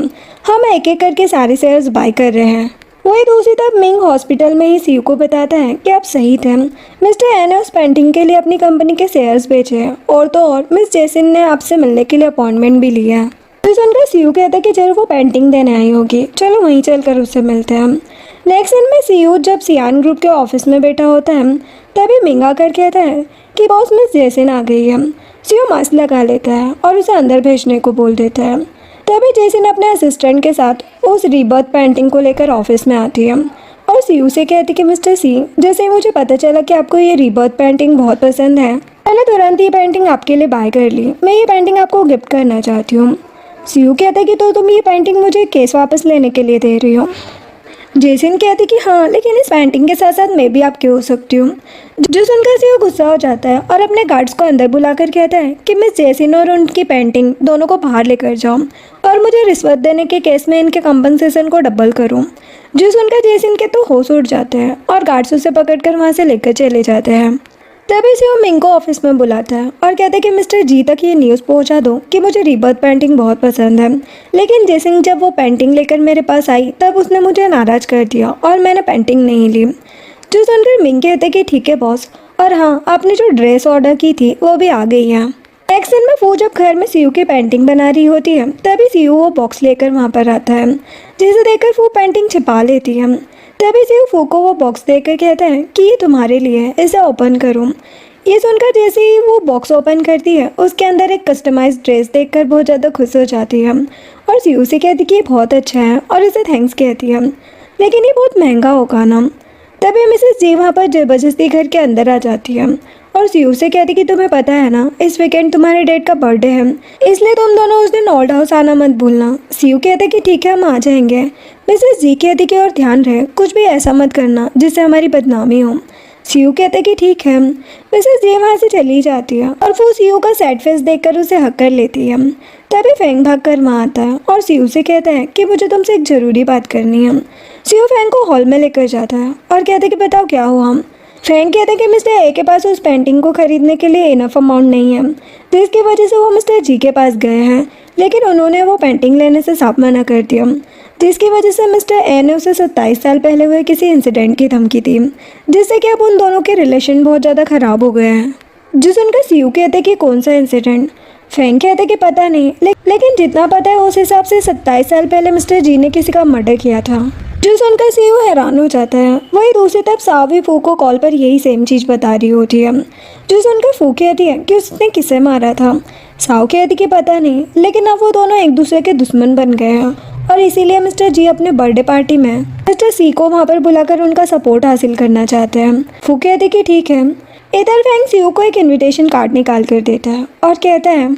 हम एक एक करके सारे शेयर्स बाय कर रहे हैं। वही दूसरी तरफ मिंग हॉस्पिटल में ही सीयू को बताता है कि आप सही थे, मिस्टर ए ने उस पेंटिंग के लिए अपनी कंपनी के शेयर्स बेचे हैं और तो और मिस जेसिन ने आपसे मिलने के लिए अपॉइंटमेंट भी लिया है। तो सुनकर सीयू कहता है कि जरूर वो पेंटिंग देने आई होगी, चलो वहीं चलकर उससे मिलते हैं। नेक्स्ट दिन में सीयू जब सियान ग्रुप के ऑफिस में बैठा होता है तभी मिंग आकर कहता है कि बॉस मिस जेसिन आ गई है। सीयू मास्क लगा लेता है और उसे अंदर भेजने को बोल देता है। तभी जेसिन अपने असिस्टेंट के साथ उस रीबर्थ पेंटिंग को लेकर ऑफिस में आती है और सीयू से कहती कि मिस्टर सी, जैसे ही मुझे पता चला कि आपको ये रीबर्थ पेंटिंग बहुत पसंद है, मैंने तुरंत ये पेंटिंग आपके लिए बाय कर ली। मैं ये पेंटिंग आपको गिफ्ट करना चाहती हूँ। सीयू कहता है कि तो तुम ये पेंटिंग मुझे केस वापस लेने के लिए दे रही हो। जेसिन कहती कि हाँ, लेकिन इस पेंटिंग के साथ साथ मैं भी आपकी हो सकती हूँ। जो सुनकर सीयू गुस्सा हो जाता है और अपने गार्ड्स को अंदर बुलाकर कहता है कि मिस जेसिन और उनकी पेंटिंग दोनों को बाहर लेकर जाओ और मुझे रिश्वत देने के केस में इनके कंपनसेशन को डबल करूँ। जो सुनकर जेसिन के तो होश उड़ जाते हैं और गार्ड्स उसे पकड़कर वहाँ से लेकर चले जाते हैं। तभी से वो मिंग को ऑफिस में बुलाता है और कहता है कि मिस्टर जी तक ये न्यूज़ पहुंचा दो कि मुझे रीबर्थ पेंटिंग बहुत पसंद है। लेकिन जेसिन जब वो पेंटिंग लेकर मेरे पास आई तब उसने मुझे नाराज़ कर दिया और मैंने पेंटिंग नहीं ली। जो सुनकर मिंग कहते कि ठीक है बॉस, और हाँ, आपने जो ड्रेस ऑर्डर की थी वो भी आ गई है। नेक्स्ट दिन में फू जब घर में सीयू की पेंटिंग बना रही होती है तभी सीयू वो बॉक्स लेकर वहाँ पर आता है, जिसे देखकर फू पेंटिंग छिपा लेती है। तभी सीयू फू को वो बॉक्स देकर कहता है कि ये तुम्हारे लिए है, इसे ओपन करो। ये सुनकर जैसे ही वो बॉक्स ओपन करती है उसके अंदर एक कस्टमाइज्ड ड्रेस देखकर बहुत ज़्यादा खुश हो जाती है और सीयू से कहती कि ये बहुत अच्छा है और उसे थैंक्स कहती है, लेकिन ये बहुत महंगा होगा ना। तभी मिसेस जी वहाँ पर ज़बरदस्ती घर के अंदर आ जाती है और सीयू से कहती कि तुम्हें पता है ना इस वीकेंड तुम्हारे डैड का बर्थडे है, इसलिए तुम दोनों उस दिन ओल्ड हाउस आना मत भूलना। सीयू कहते कि ठीक है हम आ जाएंगे। मिसेस जी कहती कि और ध्यान रहे कुछ भी ऐसा मत करना जिससे हमारी बदनामी हो। सीयू कहते कि ठीक है। मिसेस जी वहाँ से चली जाती है और वो सीयू का सैड फेस देखकर उसे हक कर लेती है। तभी फेंग भाग कर वहाँ आता है और सीयू से कहता है कि मुझे तुमसे एक ज़रूरी बात करनी है। सीयू फेंग को हॉल में लेकर जाता है और कहते कि बताओ क्या हुआ। फेंग कहते कि मिस्टर ए के पास उस पेंटिंग को खरीदने के लिए इनफ अमाउंट नहीं है, जिसकी वजह से वो मिस्टर जी के पास गए हैं, लेकिन उन्होंने वो पेंटिंग लेने से साफ मना कर दिया, जिसकी वजह से मिस्टर ए ने उसे 27 साल पहले हुए किसी इंसिडेंट की धमकी दी, जिससे कि अब उन दोनों के रिलेशन बहुत ज़्यादा ख़राब हो गए हैं। जो सुनकर सीयू कहते कि कौन सा इंसिडेंट। फेंग कहते कि पता नहीं, लेकिन जितना पता है उस हिसाब से 27 साल पहले मिस्टर जी ने किसी का मर्डर किया था। जो सुनकर सीयू हैरान हो जाता है। वही दूसरी तरफ साव भी फू को कॉल पर यही सेम चीज़ बता रही होती है। जो सुनकर फू कहती है कि उसने किसे मारा था। साव कहती कि पता नहीं, लेकिन अब वो दोनों एक दूसरे के दुश्मन बन गए हैं और इसीलिए मिस्टर जी अपने बर्थडे पार्टी में मिस्टर सी को वहाँ पर बुलाकर उनका सपोर्ट हासिल करना चाहते हैं। फू कहती कि ठीक है। इधर फैंग सीयू को एक इन्विटेशन कार्ड निकाल कर देता है और कहता है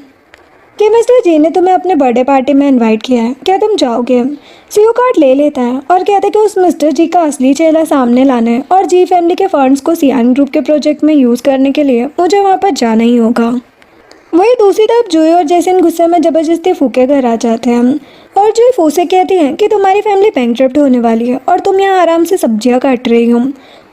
कि मिस्टर जी ने तुम्हें अपने बर्थडे पार्टी में इनवाइट किया है, क्या तुम जाओगे। सीयू कार्ड ले लेता है और कहता है कि उस मिस्टर जी का असली चेहरा सामने लाने और जी फैमिली के फंड्स को सियान ग्रुप के प्रोजेक्ट में यूज़ करने के लिए मुझे वहाँ पर जाना ही होगा। वही दूसरी तरफ जुई और जैसिन गुस्से में ज़बरदस्ती फू के घर आ जाते हैं और जुई फू से कहती है कि तुम्हारी फैमिली बैंकरप्ट होने वाली है और तुम यहाँ आराम से सब्जियाँ काट रही हो।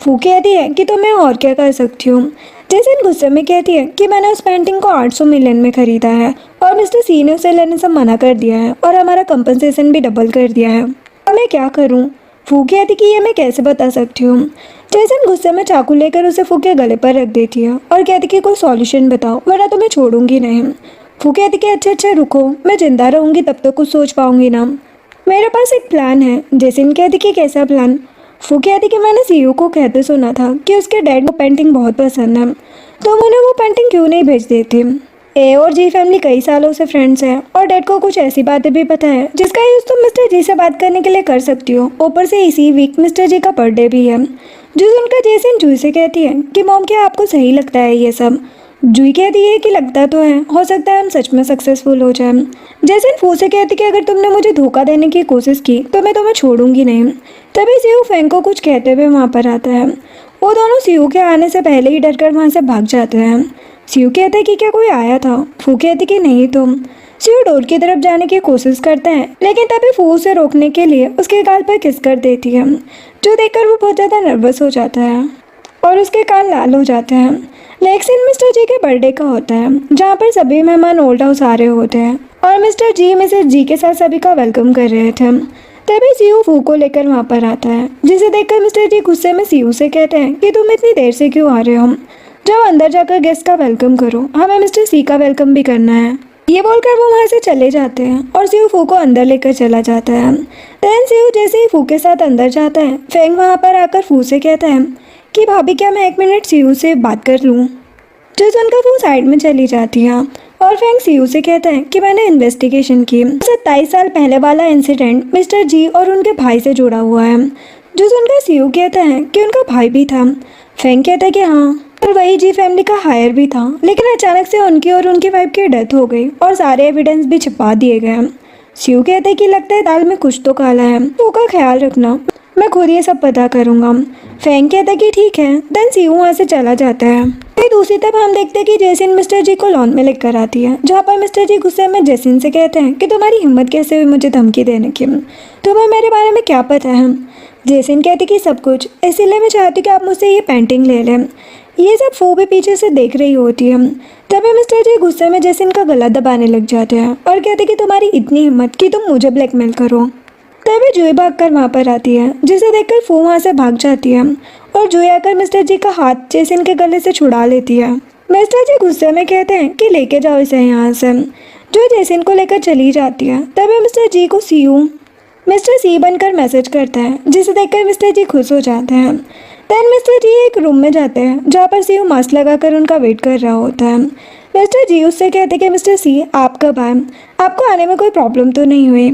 फू कहती है कि तुम्हें और क्या कर सकती हूँ। जैसिन गुस्से में कहती है कि मैंने उस पेंटिंग को 800 मिलियन में खरीदा है और मिस्टर सी ने उसे लेने से मना कर दिया है और हमारा कंपनसेशन भी डबल कर दिया है। अब मैं क्या करूं? फू कहती कि ये मैं कैसे बता सकती हूँ। जैसिन गुस्से में चाकू लेकर उसे फू के गले पर रख देती है और कहती कि कोई सॉल्यूशन बताओ वरना तो मैं छोड़ूंगी नहीं। फू कहती कि अच्छा रुको, मैं जिंदा रहूंगी तब तो कुछ सोच पाऊंगी ना। मेरे पास एक प्लान है। जैसिन कहती कि कैसा प्लान? फू कहती कि मैंने सीयू को कहते सुना था कि उसके डैड को पेंटिंग बहुत पसंद है, तो उन्हें वो पेंटिंग क्यों नहीं भेज देती। ए और जी फैमिली कई सालों से फ्रेंड्स हैं और डैड को कुछ ऐसी बातें भी पता है जिसका यूज़ तुम मिस्टर जी से बात करने के लिए कर सकती हो। ऊपर से इसी वीक मिस्टर जी का बर्थडे भी है। जो सुनकर जैसिन जुई से कहती है कि मॉम क्या आपको सही लगता है ये सब। जुई कहती है कि लगता तो है, हो सकता है हम सच में सक्सेसफुल हो जाए। जैसिन फू से कहती कि अगर तुमने मुझे धोखा देने की कोशिश की तो मैं तुम्हें छोड़ूंगी नहीं। तभी सीयू फैंग को कुछ कहते हुए वहाँ पर आता है। वो दोनों सीयू के आने से पहले ही डरकर वहाँ से भाग जाते हैं। सीयू कहता है कि क्या कोई आया था। फू कहती कि नहीं तुम। सीयू डोर की तरफ जाने की कोशिश करता है, लेकिन तभी फू उसे रोकने के लिए उसके गाल पर किस कर देती है, जो देखकर वो बहुत ज़्यादा नर्वस हो जाता है और उसके कान लाल हो जाते हैं। नेक्स्ट सीन मिस्टर जी के बर्थडे का होता है, जहाँ पर सभी मेहमान ओल्ड हाउस आ रहे होते हैं और मिस्टर जी मिसेस जी के साथ सभी का वेलकम कर रहे थे। तभी सीयू फू को लेकर वहाँ पर आता है, जिसे देखकर मिस्टर जी गुस्से में सीयू से कहते हैं कि तुम इतनी देर से क्यों आ रहे हो, जाओ अंदर जाकर गेस्ट का वेलकम करो, हमें मिस्टर सी का वेलकम भी करना है। ये बोलकर वो वहाँ से चले जाते हैं और सीयू फू को अंदर लेकर चला जाता है। देन सीयू जैसे ही फू के साथ अंदर जाता है, फेंग वहाँ पर आकर फू से कहता है कि भाभी क्या मैं 1 मिनट सीयू से बात कर लूँ। जो सुनकर वो साइड में चली जाती है और फेंग सीयू से कहता है कि मैंने इन्वेस्टिगेशन की, 27 साल पहले वाला इंसिडेंट मिस्टर जी और उनके भाई से जुड़ा हुआ है। जो सुनकर सीयू कहता है कि उनका भाई भी था। फेंग कहता है कि हाँ, और वही जी फैमिली का हायर भी था, लेकिन अचानक से उनकी और उनकी वाइफ की डेथ हो गई और सारे एविडेंस भी छिपा दिए गए। सीयू कहते हैं कि लगता है दाल में कुछ तो काला है, तो का ख्याल रखना, मैं खुद ये सब पता करूँगा। फेंग कहता है कि ठीक है। देन सीयू वहाँ से चला जाता है। फिर दूसरी तरफ हम देखते हैं कि जैसिन मिस्टर जी को लॉन में लेकर आती है, जहाँ पर मिस्टर जी गुस्से में जैसिन से कहते हैं कि तुम्हारी हिम्मत कैसे हुई मुझे धमकी देने की, तुम्हें मेरे बारे में क्या पता है। जैसिन कहती कि सब कुछ, इसीलिए मैं चाहती हूँ कि आप मुझसे ये पेंटिंग ले लें। ये सब फू भी पीछे से देख रही होती है। तभी मिस्टर जी गुस्से में जैसिन का गला दबाने लग जाते हैं और कहते कि तुम्हारी इतनी हिम्मत कि तुम मुझे ब्लैकमेल करो। तभी जुई भागकर वहाँ पर आती है, जिसे देखकर फू वहाँ से भाग जाती है और जुई आकर मिस्टर जी का हाथ जैसिन के गले से छुड़ा लेती है। मिस्टर जी गुस्से में कहते हैं कि लेके जाओ इसे यहाँ से। जो जैसिन को लेकर चली जाती है, तभी मिस्टर जी को सीयू मिस्टर सी बनकर मैसेज करता है, जिसे देखकर मिस्टर जी खुश हो जाते हैं। देन मिस्टर जी एक रूम में जाते हैं, जहाँ पर सीयू मास्क लगाकर उनका वेट कर रहा होता है। मिस्टर जी उससे कहते हैं कि मिस्टर सी आप कब आए, आपको आने में कोई प्रॉब्लम तो नहीं हुई।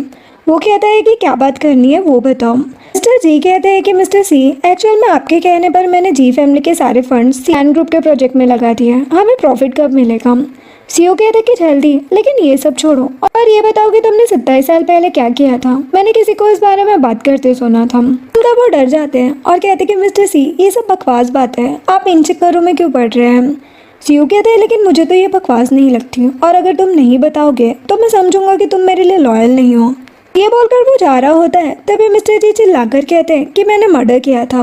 वो कहता है कि क्या बात करनी है वो बताओ। मिस्टर जी कहते हैं कि मिस्टर सी एक्चुअल में आपके कहने पर मैंने जी फैमिली के सारे फंड्स सियान ग्रुप के प्रोजेक्ट में लगा दिए, हमें प्रॉफिट कब मिलेगा। सीयू कहते कि जल्दी, लेकिन ये सब छोड़ो और ये बताओ कि तुमने 27 साल पहले क्या किया था, मैंने किसी को इस बारे में बात करते सुना था। उनका वो डर जाते हैं और कहते कि मिस्टर सी ये सब बकवास बात है, आप इन चक्करों में क्यों पड़ रहे हैं। सीयू कहते हैं लेकिन मुझे तो ये बकवास नहीं लगती और अगर तुम नहीं बताओगे तो मैं समझूंगा कि तुम मेरे लिए लॉयल नहीं हो। ये बोलकर वो जा रहा होता है, तभी मिस्टर जी चिल्लाकर कहते हैं कि मैंने मर्डर किया था,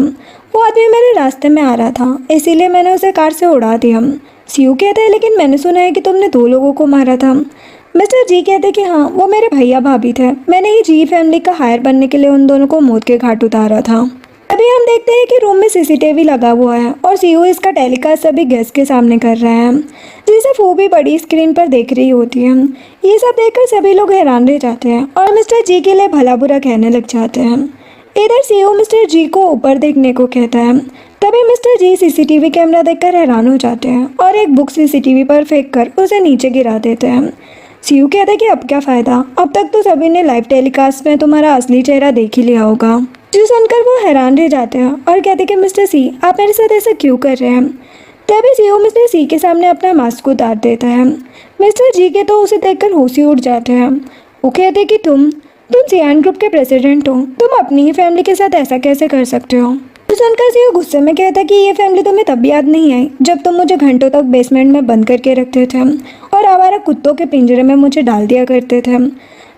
वो आदमी मेरे रास्ते में आ रहा था, इसीलिए मैंने उसे कार से उड़ा दिया। सीयू कहते हैं लेकिन मैंने सुना है कि तुमने 2 लोगों को मारा था। मिस्टर जी कहते हैं कि हाँ, वो मेरे भैया भाभी थे, मैंने ही जी फैमिली का हायर बनने के लिए उन दोनों को मौत के घाट उतारा था। अभी हम देखते हैं कि रूम में सीसीटीवी लगा हुआ है और सीयू इसका टेलीकास्ट सभी गेस्ट के सामने कर रहा है, जिसे फू भी बड़ी स्क्रीन पर देख रही होती है। ये सब देखकर सभी लोग हैरान रह जाते हैं और मिस्टर जी के लिए भला बुरा कहने लग जाते हैं। इधर सीईओ मिस्टर जी को ऊपर देखने को कहता है। तभी मिस्टर जी सीसीटीवी कैमरा देखकर हैरान हो जाते हैं और एक बुक सीसीटीवी पर फेंक कर उसे नीचे गिरा देते हैं। सीईओ कहता है कि अब क्या फ़ायदा, अब तक तो सभी ने लाइव टेलीकास्ट में तुम्हारा असली चेहरा देख ही लिया होगा। जो सुनकर वो हैरान रह जाते हैं और कहते हैं कि मिस्टर सी, आप मेरे साथ ऐसा क्यों कर रहे हैं। तभी सीईओ मिस्टर सी के सामने अपना मास्क उतार देता है। मिस्टर जी के तो उसे देखकर होश ही उड़ जाते हैं। वो कहते हैं कि तुम सियान ग्रुप के प्रेसिडेंट हो, तुम अपनी ही फैमिली के साथ ऐसा कैसे कर सकते हो। तो सुनकर सीईओ गुस्से में कहता है कि ये फैमिली तुम्हें तब याद नहीं आई जब तुम मुझे घंटों तक बेसमेंट में बंद करके रखते थे और आवारा कुत्तों के पिंजरे में मुझे डाल दिया करते थे।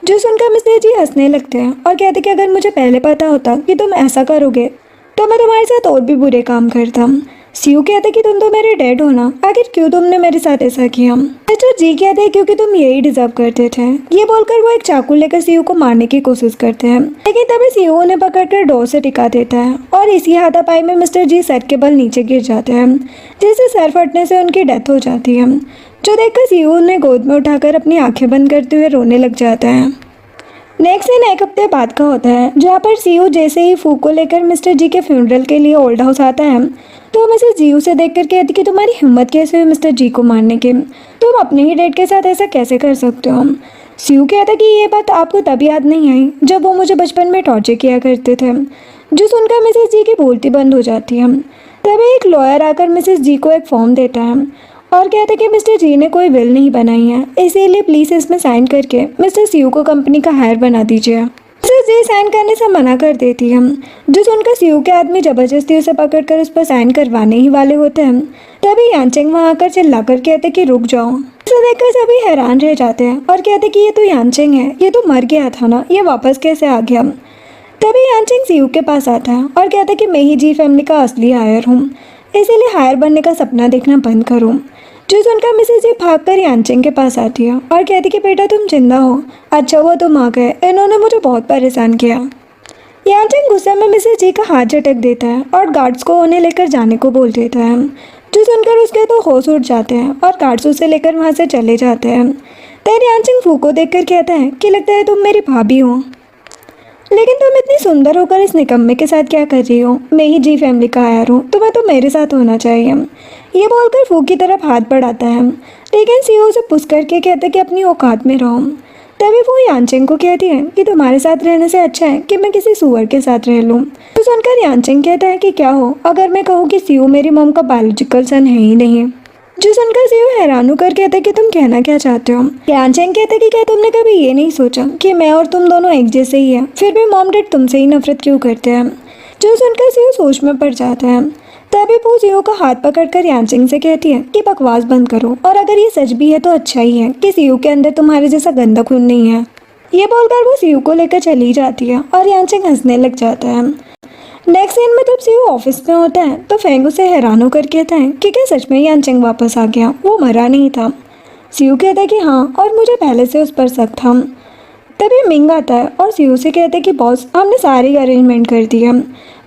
जो सुनकर मिस्टर जी हंसने लगते हैं और कहते कि अगर मुझे पहले पता होता कि तुम ऐसा करोगे तो मैं तुम्हारे साथ और भी बुरे काम करता। सीईओ कहते कि तुम तो मेरे डैड हो ना, आखिर क्यों तुमने मेरे साथ ऐसा किया। मिस्टर जी कहते हैं क्योंकि तुम यही डिजर्व करते थे। ये बोलकर वो एक चाकू लेकर सीईओ को मारने की कोशिश करते हैं, लेकिन तभी सीईओ उन्हें पकड़कर डोर से टिका देता है और इसी हाथापाई में मिस्टर जी सर के बल नीचे गिर जाते हैं, जिससे सर फटने से उनकी डेथ हो जाती है। जो देखकर सीईओ उन्हें गोद में उठाकर अपनी आंखें बंद करते हुए रोने लग जाता है। नेक्स्ट दिन एक हफ्ते बाद का होता है, जहाँ पर सीईओ जैसे ही फू को लेकर मिस्टर जी के फ्यूनरल के लिए ओल्ड हाउस आता है तो मिसेस जी उसे देखकर कहती कि तुम्हारी हिम्मत कैसे हुई मिस्टर जी को मारने की, तुम अपने ही डैड के साथ ऐसा कैसे कर सकते हो। सीईओ कहता कि ये बात आपको तब याद नहीं आई जब वो मुझे बचपन में टॉर्चर किया करते थे। जो सुनकर मिसेस जी की बोलती बंद हो जाती है। तभी एक लॉयर आकर मिसेस जी को एक फॉर्म देता है और कहते हैं कि मिस्टर जी ने कोई विल नहीं बनाई है, इसीलिए प्लीज़ इसमें साइन करके मिस्टर सीईओ को कंपनी का हायर बना दीजिए। मिस्टर जी साइन करने से मना कर देती है। जो सुनकर सीईओ के आदमी जबरदस्ती उसे पकड़कर उस पर साइन करवाने ही वाले होते हैं। तभी यानचेंग वहाँ आकर चिल्लाकर कहते कि रुक जाओ। इसे देखकर सभी हैरान रह जाते हैं और कहते कि ये तो यानचेंग है, ये तो मर गया था ना, ये वापस कैसे आ गया। तभी यानचेंग सीईओ के पास आता है और कहता है कि मैं ही जी फैमिली का असली हायर हूँ, इसीलिए हायर बनने का सपना देखना बंद करो। जो सुनकर मिसेस जी भागकर यानचेंग के पास आती है और कहती कि बेटा तुम जिंदा हो, अच्छा हुआ तुम आ गए, इन्होंने मुझे बहुत परेशान किया। यानचेंग गुस्से में मिसेस जी का हाथ झटक देता है और गार्ड्स को उन्हें लेकर जाने को बोल देता है। जो सुनकर उसके तो होश उड़ जाते हैं और गार्ड्स उसे लेकर वहाँ से चले जाते हैं। तब यानचेंग फू को देखकर कहता है कि लगता है तुम मेरी भाभी हो, लेकिन तुम इतनी सुंदर होकर इस निकम्मे के साथ क्या कर रही हो, मैं ही जी फैमिली का आया हूँ, तुम्हें तो मेरे साथ होना चाहिए। ये बोलकर फू की तरफ हाथ बढ़ाता है, लेकिन सीईओ से पुश करके कहते कि अपनी औकात में रहो। तभी वो यानचेंग को कहती है कि तुम्हारे साथ रहने से अच्छा है कि मैं किसी सुअर के साथ रह लूँ। तो सुनकर यानचेंग कहता है कि क्या हो अगर मैं कहूँ कि सीईओ मेरी मॉम का बायोलॉजिकल सन है ही नहीं। जो सुनकर सीईओ हैरान होकर कहते कि तुम कहना क्या चाहते हो। यानचेंग कहते कि क्या तुमने कभी ये नहीं सोचा कि मैं और तुम दोनों एक जैसे ही हैं, फिर भी मॉम डैड तुमसे ही नफरत क्यों करते हैं। जो सुनकर सीईओ सोच में पड़ जाता है। तभी वो सीईओ का हाथ पकड़कर यानचेंग से कहती है कि बकवास बंद करो, और अगर ये सच भी है तो अच्छा ही है कि सीईओ के अंदर तुम्हारे जैसा गंदा खून नहीं है। ये बोलकर वो सीईओ को लेकर चली जाती है और यानचेंग हंसने लग जाता है। नेक्स्ट सीन में जब सीईओ ऑफिस में होता है तो फेंग उसे हैरान होकर कहता है कि क्या सच में यानचेंग वापस आ गया, वो मरा नहीं था। सीईओ कहता है कि हाँ, और मुझे पहले से उस पर शक था। तभी मिंग आता है और सीईओ से कहते हैं कि बॉस हमने सारी अरेंजमेंट कर दी है,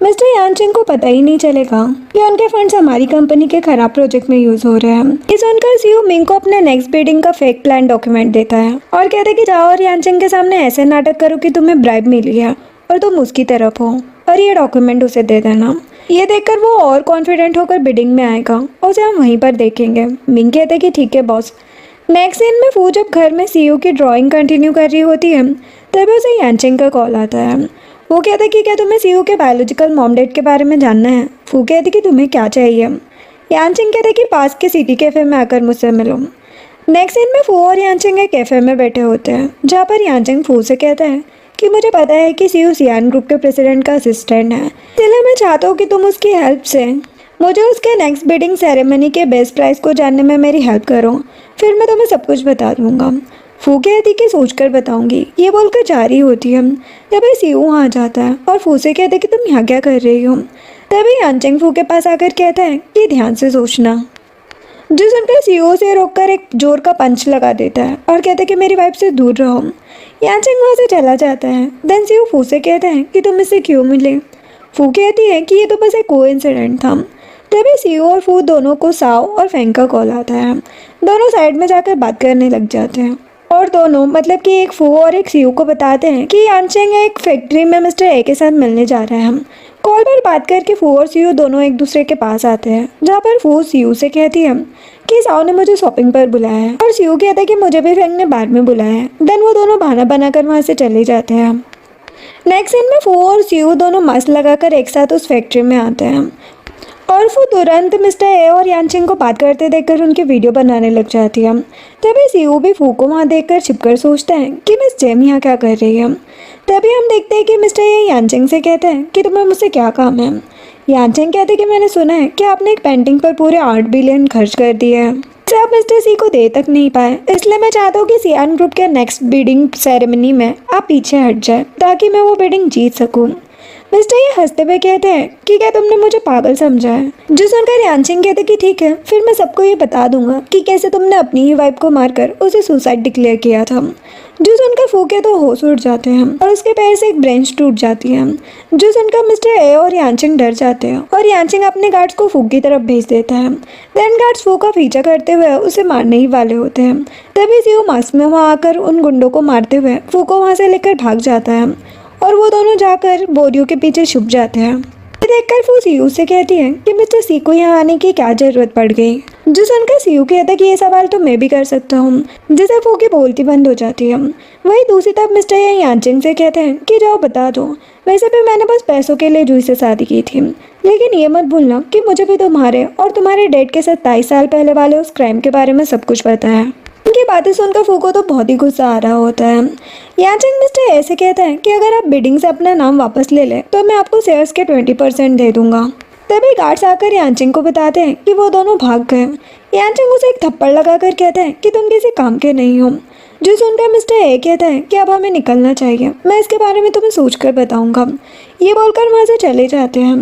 मिस्टर यानचेंग को पता ही नहीं चलेगा कि उनके फंड्स हमारी कंपनी के खराब प्रोजेक्ट में यूज हो रहे हैं। ये सुनकर सीईओ मिंग को अपने नेक्स्ट बिडिंग का फेक प्लान डॉक्यूमेंट देता है और कहते हैं कि जाओ और यानचेंग के सामने ऐसे नाटक करो कि तुम्हें ब्राइब मिली है और तुम उसकी तरफ हो, और ये डॉक्यूमेंट उसे दे देना। ये देखकर वो और कॉन्फिडेंट होकर बिडिंग में आएगा और उसे हम वहीं पर देखेंगे। मिंग कहते हैं कि ठीक है बॉस। नेक्स्ट सीन में फू जब घर में सीईओ की ड्राइंग कंटिन्यू कर रही होती है तभी उसे यानचेंग का कॉल आता है। वो कहता है कि क्या तुम्हें सीईओ के बायोलॉजिकल मॉम डैड के बारे में जानना है। फू कहती कि तुम्हें क्या चाहिए। यानचेंग कहते कि पास के सिटी कैफ़े में आकर मुझसे मिलो। नेक्स्ट सीन में फू और यानचेंग एक कैफ़े में बैठे होते हैं, जहाँ पर यानचेंग फू से कहता है कि मुझे पता है कि सीईओ सियान ग्रुप के प्रेसिडेंट का असिस्टेंट है, इसलिए मैं चाहता हूँ कि तुम उसकी हेल्प से मुझे उसके नेक्स्ट बिडिंग सेरेमनी के बेस्ट प्राइस को जानने में मेरी हेल्प करो, फिर मैं तुम्हें सब कुछ बता दूंगा। फू कहती कि सोचकर बताऊंगी। ये बोलकर जा रही होती है तभी सीईओ वहाँ आ जाता है और फू से कहते कि तुम यहाँ क्या कर रही हो। तभी यानचेंग फू के पास आकर कहता है कि ध्यान से सोचना। जो सुनकर सीईओ से रोककर एक जोर का पंच लगा देता है और कहता है कि मेरी वाइफ से दूर रहो। यानचेंग वहाँ से चला जाता है। देन सीईओ फू से कहता है कि तुम इससे क्यों मिले। फू कहती है कि ये तो बस एक कोइंसिडेंट था। तभी सीईओ और फू दोनों को साओ और फेंग का कॉल आता है। दोनों साइड में जाकर बात करने लग जाते हैं और दोनों मतलब कि एक फू और एक सीयू को बताते हैं कि यानचेंग एक फैक्ट्री में मिस्टर ए के साथ मिलने जा रहे हैं। कॉल पर बात करके फू और सीयू दोनों एक दूसरे के पास आते हैं, जहाँ पर फू सीयू से कहती है कि साओ ने मुझे शॉपिंग पर बुलाया है और सीयू कहता है कि मुझे भी फेंग ने बाद में बुलाया है। देन वो दोनों बहाना बनाकर वहाँ से चले जाते हैं। नेक्स्ट सीन में फू और सीयू दोनों मास्क लगाकर एक साथ उस फैक्ट्री में आते हैं और वो तुरंत मिस्टर ए और यानचेंग को बात करते देखकर उनकी वीडियो बनाने लग जाती है। तभी सीयू भी फू को वहाँ देखकर छिपकर सोचता है कि मिस जेम यहाँ क्या कर रही है। तभी हम देखते हैं कि मिस्टर ए यानचेंग से कहते हैं कि तुम्हें मुझसे क्या काम है। यानचेंग कहते हैं कि मैंने सुना है कि आपने एक पेंटिंग पर पूरे 8 बिलियन खर्च कर दिए हैं, जिसे आप मिस्टर सी को दे तक नहीं पाए, इसलिए मैं चाहता हूँ कि सियान ग्रुप के नेक्स्ट बिडिंग सेरेमनी में आप पीछे हट जाए ताकि मैं वो बिडिंग जीत सकूँ। मिस्टर ये हंसते हुए कहते हैं कि क्या तुमने मुझे पागल समझा है। जो सुनकर यानचेंग कहते कि ठीक है, फिर मैं सबको ये बता दूंगा कि कैसे तुमने अपनी ही वाइफ को मारकर उसे सुसाइड डिक्लेयर किया था। जो सुनकर फूके तो होश उड़ जाते हैं और उसके पैर से एक ब्रेंच टूट जाती है। जो सुनकर मिस्टर ए और यानचेंग डर जाते हैं और यानचेंग अपने गार्ड्स को फूक की तरफ भेज देता है। देन गार्ड्स फू का पीछा करते हुए उसे मारने ही वाले होते हैं। तभी सीयू मास्क में वहाँ आकर उन गुंडों को मारते हुए फू को वहाँ से लेकर भाग जाता है और वो दोनों जाकर बोरियों के पीछे छुप जाते हैं। देखकर फू सीयू से कहती है कि मिस्टर सी को यहाँ आने की क्या जरूरत पड़ गई। जो सुनकर सीयू कहता है कि ये सवाल तो मैं भी कर सकता हूँ, जिसे फू की बोलती बंद हो जाती है। वही दूसरी तरफ मिस्टर यानचेंग से कहते हैं कि जाओ बता दो, वैसे भी मैंने बस पैसों के लिए जूही से शादी की थी, लेकिन ये मत भूलना कि मुझे भी तुम्हारे और तुम्हारे डैड के 27 साल पहले वाले उस क्राइम के बारे में सब कुछ पता है। उनकी बातें सुनकर फू को तो बहुत ही गुस्सा आ रहा होता है। यानचेंग मिस्टर ऐसे कहता है कि अगर आप बिडिंग से अपना नाम वापस ले लें तो मैं आपको शेयर्स के 20% दे दूंगा। तभी गार्ड्स आकर यानचेंग को बताते हैं कि वो दोनों भाग गए। यानचेंग उसे एक थप्पड़ लगाकर कहते हैं कि तुम किसी काम के नहीं हो। जो सुनकर मिस्टर ए कहता है कि अब हमें निकलना चाहिए, मैं इसके बारे में तुम्हें सोचकर बताऊंगा। ये बोलकर वहाँ से चले जाते हैं।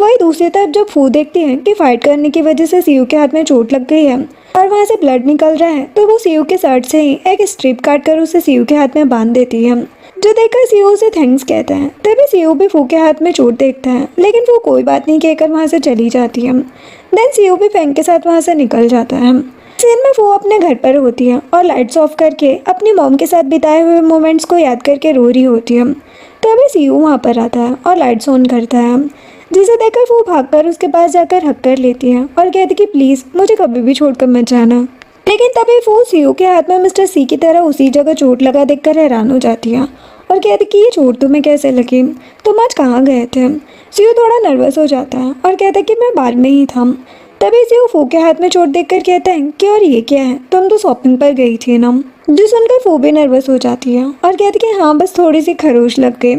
वही दूसरी तरफ जब फू देखती है कि फाइट करने की वजह से सीयू के हाथ में चोट लग गई है और वहाँ से ब्लड निकल रहा है, तो वो सीयू के शर्ट से ही एक स्ट्रिप काट कर उसे सीयू के हाथ में बांध देती है। जो देखकर सीयू उसे थैंक्स कहता है। तभी सीयू भी फू के हाथ में चोट देखता है, लेकिन वो कोई बात नहीं कहकर वहाँ से चली जाती है। देन सीयू भी फेंग के साथ वहाँ से निकल जाता है। सीन में वो अपने घर पर होती है और लाइट्स ऑफ करके अपनी मॉम के साथ बिताए हुए मोमेंट्स को याद करके रो रही होती है। तभी सीयू वहाँ पर आता है और लाइट्स ऑन करता है, जिसे देखकर वो भागकर उसके पास जाकर हक कर लेती है और कहती कि प्लीज़ मुझे कभी भी छोड़कर मत जाना। लेकिन तभी वो सीयू के हाथ में मिस्टर सी की तरह उसी जगह चोट लगा देखकर हैरान हो जाती है और कहती कि ये चोट तुम्हें कैसे लगी, तुम आज कहाँ गए थे। सीयू थोड़ा नर्वस हो जाता है और कहता है कि मैं बार में ही था। तभी सीयू फू के हाथ में चोट देखकर कहता है कि और ये क्या है, तुम तो शॉपिंग पर गई थी ना। जो सुनकर फू भी नर्वस हो जाती है और कहती कि हाँ बस थोड़ी सी खरोश लग गई।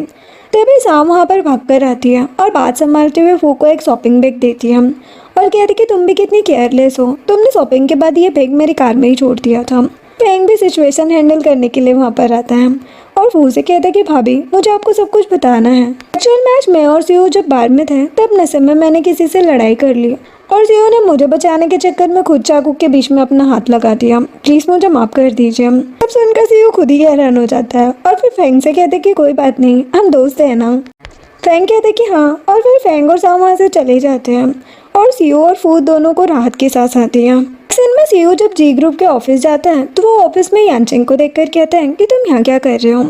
तभी शाम वहाँ पर भागकर आती है और बात संभालते हुए फू को एक शॉपिंग बैग देती है और कहती कि तुम भी कितनी केयरलेस हो, तुमने शॉपिंग के बाद ये बैग मेरी कार में ही छोड़ दिया था। फेंग भी सिचुएशन हैंडल करने के लिए वहाँ पर आता है और फू से कहता है कि भाभी मुझे आपको सब कुछ बताना है। एक्चुअल में आज मैं और सीयू जब बार में थे तब नशे में मैंने किसी से लड़ाई कर ली और सीयू ने मुझे बचाने के चक्कर में खुद चाकू के बीच में अपना हाथ लगा दिया, प्लीज़ मुझे माफ़ कर दीजिए। अब सुनकर सीयू खुद ही हैरान हो जाता है और फिर फेंग से कहते कि कोई बात नहीं, हम दोस्त हैं ना। फेंग कहते कि हाँ और फिर फेंग और साम वहाँ से चले जाते हैं और सीयू और फू दोनों को राहत की सांस आती है। सीन में सीयू जब जी ग्रुप के ऑफिस जाता है तो वो ऑफिस में यानचेंग को देखकर कहता है कि तुम यहाँ क्या कर रहे हो।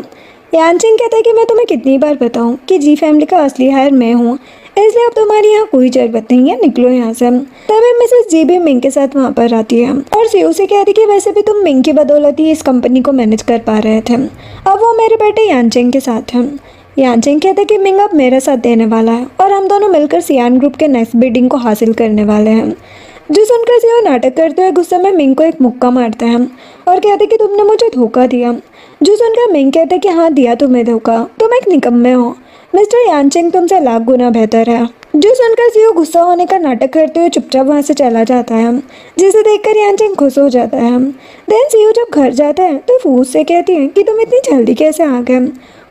यानचेंग कहता है कि मैं तुम्हें कितनी बार बताऊँ कि जी फैमिली का असली हायर मैं हूँ, इसलिए अब तुम्हारी यहाँ कोई जरूरत नहीं है, निकलो यहाँ से। तभी मिसेस जी भी मिंग के साथ वहाँ पर आती है और सीयू से कहती कि वैसे भी तुम मिंग की बदौलत ही इस कंपनी को मैनेज कर पा रहे थे, अब वो मेरे बेटे यानचेंग के साथ है। यानचेंग कहता है कि मिंग अब मेरे साथ देने वाला है और हम दोनों मिलकर सियान ग्रुप के नेक्स्ट बिडिंग को हासिल करने वाले हैं। जो सुनकर सीयू नाटक करते हुए गुस्से में मिंग को एक मुक्का मारता है और कहते कि तुमने मुझे धोखा दिया। जो सुनकर मिंग कहते कि हाँ दिया तुम्हें धोखा, तुम एक निकम्मे हो, मिस्टर यानचेंग तुमसे लाख गुना बेहतर है। जो सुनकर सीयू गुस्सा होने का नाटक करते हुए चुपचाप वहाँ से चला जाता है, जिसे देखकर यानचेंग खुश हो जाता है। देन सीयू जब घर जाता है तो फू से कहती है कि तुम इतनी जल्दी कैसे आ गए।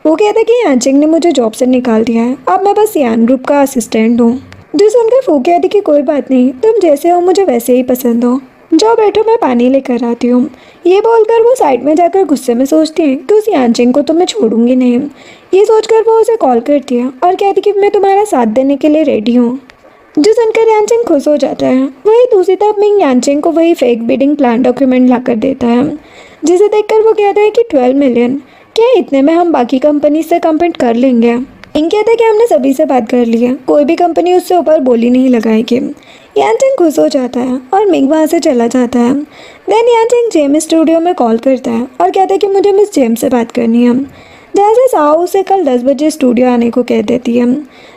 वो कहता है कि यानचेंग ने मुझे जॉब से निकाल दिया है, अब मैं बस सियान ग्रुप का असिस्टेंट हूँ। जो सुनकर फू कहती कि कोई बात नहीं, तुम जैसे हो मुझे वैसे ही पसंद हो, जाओ बैठो मैं पानी लेकर आती हूँ। ये बोलकर वो साइड में जाकर गुस्से में सोचती है कि उस यानचेंग को तो मैं छोड़ूंगी नहीं। ये सोचकर वो उसे कॉल करती है और कहती कि मैं तुम्हारा साथ देने के लिए रेडी हूँ। जो सुनकर यानचेंग खुश हो जाता है। वही दूसरी तरफ मिंग यानचेंग को वही फेक बिडिंग प्लान डॉक्यूमेंट लाकर देता है। जिसे देखकर वो कहता है कि 12 मिलियन, क्या इतने में हम बाकी कंपनी से कम्पीट कर लेंगे। इनके कहते हैं कि हमने सभी से बात कर ली है, कोई भी कंपनी उससे ऊपर बोली नहीं लगाएगी। यानचेंग खुश हो जाता है और मिंग वहाँ से चला जाता है। देन यानचेंग जेम स्टूडियो में कॉल करता है और कहता है कि मुझे मिस जेम से बात करनी है, जहाँ से साओ उसे कल 10 बजे स्टूडियो आने को कह देती है।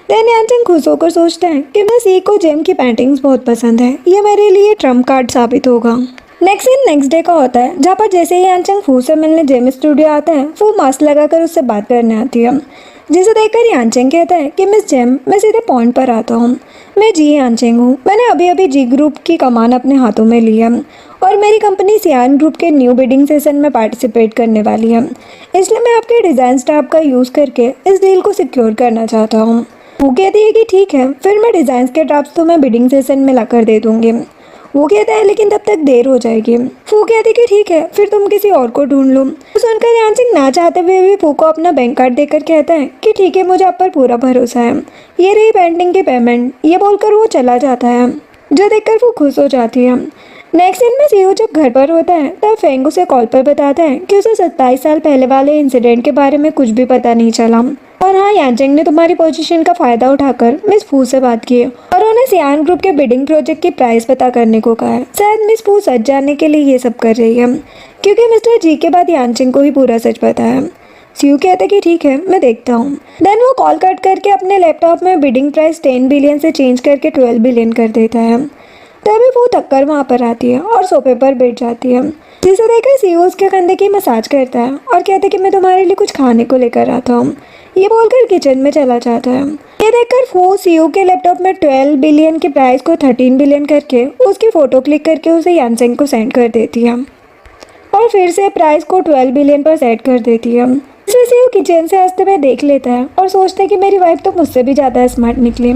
देन यानचेंग खुश होकर सोचता है कि मैं सी को जेम की पेंटिंग्स बहुत पसंद है, ये मेरे लिए ट्रम्प कार्ड साबित होगा। नेक्स्ट सीन नेक्स्ट डे का होता है, जहाँ पर जैसे ही यानचेंग फू से मिलने जेम स्टूडियो आता है, फू मास्क लगाकर उससे बात करने आती है, जिसे देखकर यानचेंग कहता है कि मिस जेम, मैं सीधे पॉइंट पर आता हूँ। मैं जी यानचेंग हूँ, मैंने अभी अभी जी ग्रुप की कमान अपने हाथों में ली है और मेरी कंपनी सियान ग्रुप के न्यू बिडिंग सेशन में पार्टिसिपेट करने वाली है, इसलिए मैं आपके डिज़ाइन स्टाफ का यूज़ करके इस डील को सिक्योर करना चाहता हूँ। वो कहती है कि ठीक है, फिर मैं डिज़ाइन के ड्राफ्ट तो मैं बिडिंग सेशन में ला कर दे दूँगी। वो कहता है लेकिन तब तक देर हो जाएगी। फू कहती कि ठीक है, फिर तुम किसी और को ढूंढ लो। तो सुनकर यानचेंग ना चाहते हुए भी फू को अपना बैंक कार्ड देकर कहता है कि ठीक है, मुझे आप पर पूरा भरोसा है, ये रही पेंटिंग की पेमेंट। ये बोलकर वो चला जाता है, जो देखकर वो खुश हो जाती है। नेक्स्ट सीन में सीओ जब घर पर होता है तब फेंग उसे कॉल पर बताता है कि उसे 27 साल पहले वाले इंसिडेंट के बारे में कुछ भी पता नहीं चला, और हाँ, यानचेंग ने तुम्हारी पोजीशन का फ़ायदा उठाकर मिस फू से बात की और उन्हें सियान ग्रुप के बिडिंग प्रोजेक्ट की प्राइस पता करने को कहा है। शायद मिस फू सच जानने के लिए ये सब कर रही है, क्योंकि मिस्टर जी के बाद यानचेंग को ही पूरा सच पता है। सीयू कहता है कि ठीक है, मैं देखता हूँ। देन वो कॉल कट करके अपने लैपटॉप में बिडिंग प्राइस 10 बिलियन से चेंज करके 12 बिलियन कर देता है। तभी वो थककर वहाँ पर आती है और सोफे पर बैठ जाती है, जिसे देखकर सीयू उसके कंधे की मसाज करता है और कहता है कि मैं तुम्हारे लिए कुछ खाने को लेकर आता हूँ। ये बोलकर किचन में चला जाता है। ये देखकर वो सीयू के लैपटॉप में 12 बिलियन के प्राइस को 13 बिलियन करके उसकी फ़ोटो क्लिक करके उसे यानचेंग को सेंड कर देती है और फिर से प्राइस को 12 बिलियन पर सेट कर देती है। इसे सीयू किचन से हंसते हुए देख लेता है और सोचता है कि मेरी वाइफ तो मुझसे भी ज़्यादा स्मार्ट निकली।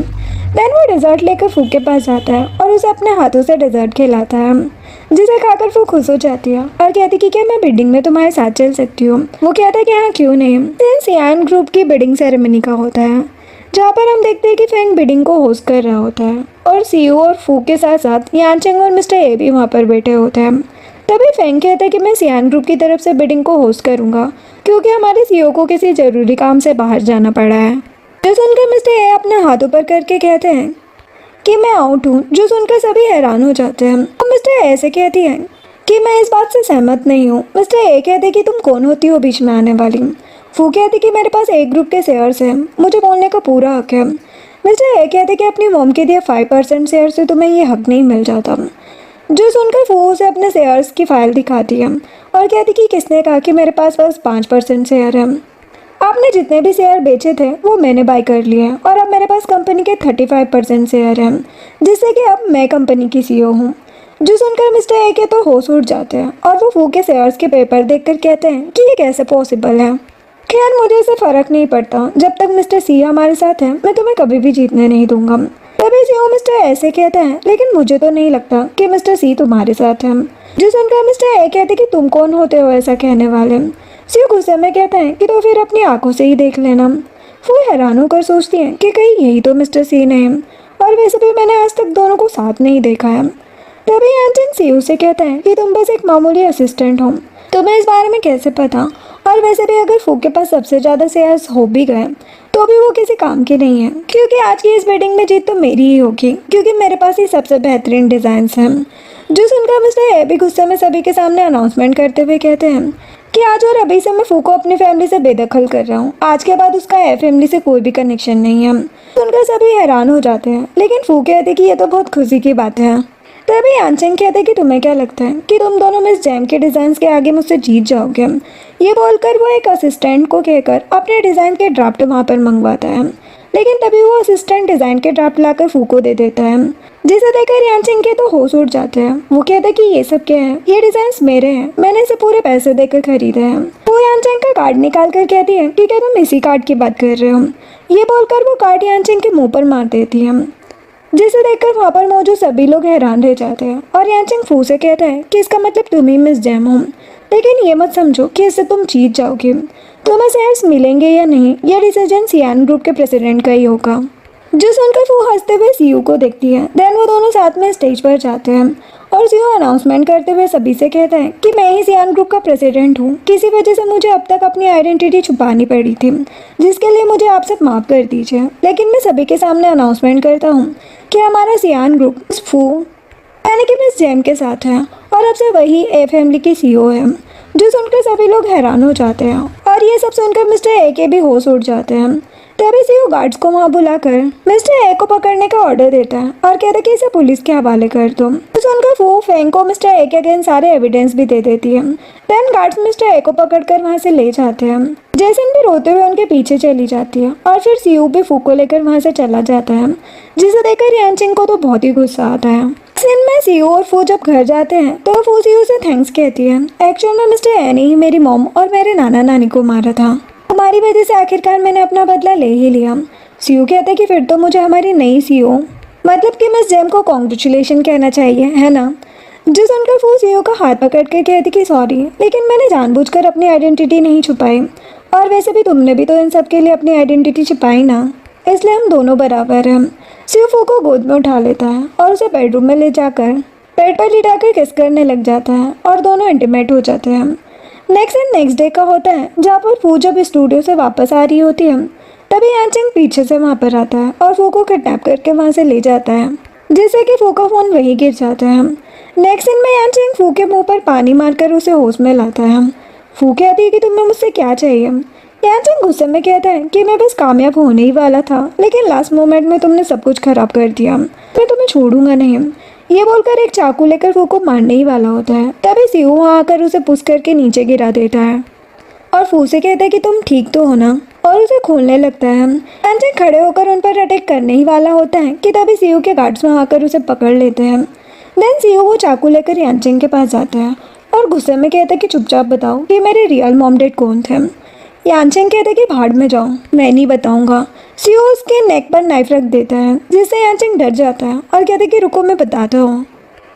देन वो डेजर्ट लेकर फू के पास जाता है और उसे अपने हाथों से डेजर्ट खिलाता है, जिसे खाकर वो खुश हो जाती है और कहती कि क्या मैं बिडिंग में तुम्हारे साथ चल सकती हूँ। वो कहता है कि हाँ, क्यों नहीं। देन सियान ग्रुप की बिडिंग सेरेमनी का होता है, जहाँ पर हम देखते हैं कि फेंग बिडिंग को होस्ट कर रहा होता है और सीयू और फू के साथ साथ यानचेंग और मिस्टर ए भी वहाँ पर बैठे होते हैं। तभी फेंग कहता है कि मैं सियान ग्रुप की तरफ से बिडिंग को होस्ट करूँगा, क्योंकि हमारे सीईओ को किसी ज़रूरी काम से बाहर जाना पड़ा है। जो सुनकर मिस्टर ए अपने हाथ ऊपर करके कहते हैं कि मैं आउट हूँ, जो सुनकर सभी हैरान हो जाते हैं। और मिस्टर ए ऐसे कहती है कि मैं इस बात से सहमत नहीं हूँ। मिस्टर ए कहते कि तुम कौन होती हो बीच में आने वाली। फू कहती कि मेरे पास एक ग्रुप के शेयर्स हैं, मुझे बोलने का पूरा हक है। मिस्टर ए कहते कि अपनी मॉम के दिए 5% शेयर से तुम्हें ये हक नहीं मिल जाता। जो सुनकर फू उसे अपने शेयर्स की फाइल दिखाती है और कहती कि किसने कहा कि मेरे पास बस 5% शेयर है। आपने जितने भी शेयर बेचे थे वो मैंने बाय कर लिए हैं और अब मेरे पास कंपनी के 35% शेयर हैं, जिससे कि अब मैं कंपनी की सीईओ हूँ। जो सुनकर मिस्टर ए के तो होश उड़ जाते हैं और वो फू के शेयर्स के पेपर देखकर कहते हैं कि ये कैसे पॉसिबल है। खैर, मुझे इससे फ़र्क नहीं पड़ता, जब तक मिस्टर सी हमारे साथ हैं मैं तुम्हें कभी भी जीतने नहीं दूंगा। तभी सीईओ मिस्टर ऐसे कहता है, लेकिन मुझे तो नहीं लगता कि मिस्टर सी तुम्हारे साथ हैं। जो सुनकर मिस्टर ए कहते कि तुम कौन होते हो ऐसा कहने वाले। सीईओ गुस्से में कहता है कि तो फिर अपनी आंखों से ही देख लेना। वो हैरान होकर सोचती है कि कहीं यही तो मिस्टर सी ने, और वैसे भी मैंने आज तक दोनों को साथ नहीं देखा है। तभी यानचेंग सीईओ से कहता है कि तुम बस एक मामूली असिस्टेंट हो, तुम्हें इस बारे में कैसे पता, और वैसे भी अगर फू के पास सबसे ज़्यादा शेयर्स हो भी गए तो भी वो किसी काम की नहीं है, क्योंकि आज की इस बिडिंग में जीत तो मेरी ही होगी, क्योंकि मेरे पास ही सबसे बेहतरीन डिज़ाइंस हैं। जो सुनकर मिस्टर ए भी गुस्से में सभी के सामने अनाउंसमेंट करते हुए कहते हैं कि आज और अभी से मैं फू को अपनी फैमिली से बेदखल कर रहा हूँ। आज के बाद उसका ए फैमिली से कोई भी कनेक्शन नहीं है। सुनकर सभी हैरान हो जाते हैं, लेकिन फू कहते कि ये तो बहुत खुशी की बात है। तभी यानचेंग कहते कि तुम्हें क्या लगता है कि तुम दोनों मिस जैम के डिज़ाइन के आगे मुझसे जीत जाओगे। ये बोलकर वो एक असिस्टेंट को कहकर अपने डिज़ाइन के ड्राफ्ट वहाँ पर मंगवाता है, लेकिन तभी वो असिस्टेंट डिज़ाइन के ड्राफ्ट लाकर फू को दे देता है, जिसे देखकर यानचेंग के तो होश उड़ जाते हैं। वो कहता है कि ये सब क्या है, ये डिज़ाइन मेरे हैं, मैंने इसे पूरे पैसे देकर खरीदे हैं। वो यानचेंग का कार्ड निकाल कर कहती है कि क्या तुम इसी कार्ड की बात कर रहे हो। ये बोलकर वो कार्ड यानचेंग के मुँह पर मार देती है, जिसे देखकर वहाँ पर मौजूद सभी लोग हैरान रह जाते हैं। और यानचेंग फू से कहता है कि इसका मतलब तुम ही मिस जैम हो, लेकिन ये मत समझो कि इससे तुम जीत जाओगे। तुम्हें शेयर्स मिलेंगे या नहीं, यह डिसीजन सियान ग्रुप के प्रेसिडेंट का ही होगा। जो सुनकर वो हंसते हुए सीयू को देखती है। देन वो दोनों साथ में स्टेज पर जाते हैं और सीओ अनाउंसमेंट करते हुए सभी से कहता है कि मैं ही सियान ग्रुप का प्रेसिडेंट हूँ। किसी वजह से मुझे अब तक अपनी आइडेंटिटी छुपानी पड़ी थी, जिसके लिए मुझे आप सब माफ़ कर दीजिए। लेकिन मैं सभी के सामने अनाउंसमेंट करता हूँ कि हमारा सियान ग्रुप मिस फू यानी कि मिस जेम के साथ है और अब से वही ए फैमिली की सीईओ है। जो सुनकर सभी लोग हैरान हो जाते हैं और ये सब सुनकर मिस्टर ए के भी होश उड़ जाते हैं। तभी सीईओ गार्ड्स को वहाँ बुलाकर मिस्टर ए को पकड़ने का ऑर्डर देता है और कहता है कि इसे पुलिस के हवाले कर दो। तो सुनकर फू फेंग को मिस्टर ए के अगेंस्ट सारे एविडेंस भी दे देती है। देन गार्ड्स मिस्टर ए को पकड़कर वहाँ से ले जाते हैं। जेसन भी रोते हुए उनके पीछे चली जाती है और फिर सीयू भी फू को लेकर वहाँ से चला जाता है, जिसे देखकर यानचिंग को तो बहुत ही गुस्सा आता है। सीन में सीयू और फू जब घर जाते हैं तो फू सीयू से थैंक्स कहती है। एक्चुअल में मिस्टर ए ने ही मेरी मॉम और मेरे नाना नानी को मारा था। हमारी वजह से आखिरकार मैंने अपना बदला ले ही लिया। सीयू कहते कि फिर तो मुझे हमारी नई सीईओ मतलब कि मिस जेम को कॉन्ग्रेचुलेशन कहना चाहिए, है ना। जो सुनकर फू सीईओ का हाथ पकड़ कर कहती कि सॉरी, लेकिन मैंने जानबूझकर अपनी आइडेंटिटी नहीं छुपाई और वैसे भी तुमने भी तो इन सब के लिए अपनी आइडेंटिटी छुपाई ना, इसलिए हम दोनों बराबर हैं। सीयू फू को गोद में उठा लेता है और उसे बेडरूम में ले जाकर बेड पर लिटाकर किस करने लग जाता है और दोनों इंटीमेट हो जाते हैं। नेक्स्ट डे का होता है जहाँ पर फू जब स्टूडियो से वापस आ रही होती है तभी यानचिंग पीछे से वहाँ पर आता है और फू को किडनैप करके वहाँ से ले जाता है, जिससे कि फू का फ़ोन वहीं गिर जाता है। नेक्स्ट सीन में यानचिंग फू के मुंह पर पानी मारकर उसे होश में लाता है। फू कहती है कि तुम्हें मुझसे क्या चाहिए। यानचिंग गुस्से में कहता है कि मैं बस कामयाब होने ही वाला था, लेकिन लास्ट मोमेंट में तुमने सब कुछ खराब कर दिया, मैं तुम्हें छोड़ूंगा नहीं। ये बोलकर एक चाकू लेकर फू को मारने ही वाला होता है। तभी सीयू वहाँ आकर उसे पुश करके नीचे गिरा देता है और फू से कहता है कि तुम ठीक तो हो ना, और उसे खोलने लगता है। यानचिंग खड़े होकर उन पर अटैक करने ही वाला होता है कि तभी सीयू के गार्ड्स वहाँ आकर उसे पकड़ लेते हैं। देन सीयू वो चाकू लेकर यानचिंग के पास जाता है और गुस्से में कहता है कि चुपचाप बताओ कि मेरे रियल मॉम डैड कौन थे। यानचिंग कहता है कि भाड़ में जाओ, मैं नहीं बताऊंगा। सीयू उसके नेक पर नाइफ रख देता है, जिससे यानचिंग डर जाता है और कहता है कि रुको मैं बताता हूँ।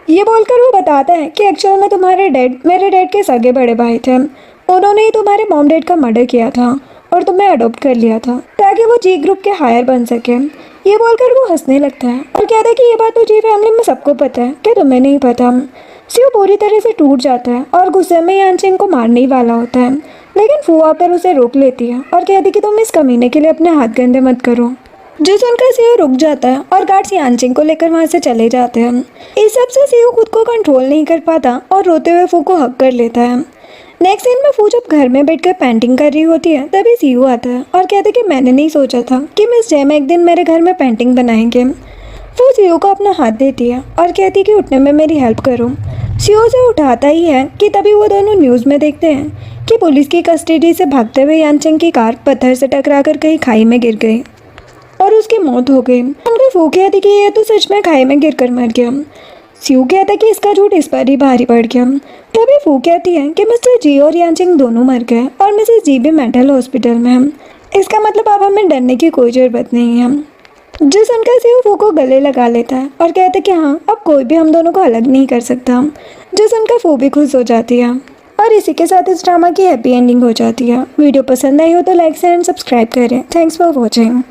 ये बोलकर वो बताता है कि एक्चुअल में तुम्हारे डैड मेरे डैड के सगे बड़े भाई थे। उन्होंने ही तुम्हारे मॉम डैड का मर्डर किया था और तुम्हें अडॉप्ट कर लिया था ताकि वो जी ग्रुप के हायर बन सके। ये बोलकर वो हंसने लगता है और कहता है कि ये बात तो जी फैमिली में सबको पता है, क्या तुम्हें नहीं पता। सीयू पूरी तरह से टूट जाता है और गुस्से में यानचिंग को मारने ही वाला होता है, लेकिन फू आकर उसे रोक लेती है और कहती है कि तुम इस कमीने के लिए अपने हाथ गंदे मत करो। जो सुनकर सीयू रुक जाता है और गार्ड्स यानचिंग को लेकर वहाँ से चले जाते हैं। इस सब से सीयू खुद को कंट्रोल नहीं कर पाता और रोते हुए फू को हक कर लेता है। नेक्स्ट सीन में फू जब घर में बैठकर पेंटिंग कर रही होती है तभी सीयू आता है और कहता है कि मैंने नहीं सोचा था कि मिस जेम एक दिन मेरे घर में पेंटिंग बनाएंगे। फू सीयू को अपना हाथ देती है और कहती है कि उठने में मेरी हेल्प करो। सीयू उसे उठाता ही है कि तभी वो दोनों न्यूज़ में देखते हैं कि पुलिस की कस्टडी से भागते हुए यानचिंग की कार पत्थर से टकराकर कहीं खाई में गिर गई और उसकी मौत हो गई। उनका फू कहती कि ये तो सच में खाई में गिरकर मर गया। सीयू कहता है कि इसका झूठ इस पर ही भारी पड़ गया। तभी फू कहती है कि मिस्टर जी और यानचिंग दोनों मर गए और मिसेस जी भी मेंटल हॉस्पिटल में है। इसका मतलब अब हमें डरने की कोई ज़रूरत नहीं है। जो सुनकर सीयू फू को गले लगा लेता है और कहता है कि हाँ, अब कोई भी हम दोनों को अलग नहीं कर सकता। जो सुनकर फू भी खुश हो जाती है और इसी के साथ इस ड्रामा की हैप्पी एंडिंग हो जाती है। वीडियो पसंद आई हो तो लाइक शेयर एंड सब्सक्राइब करें। Thanks for watching.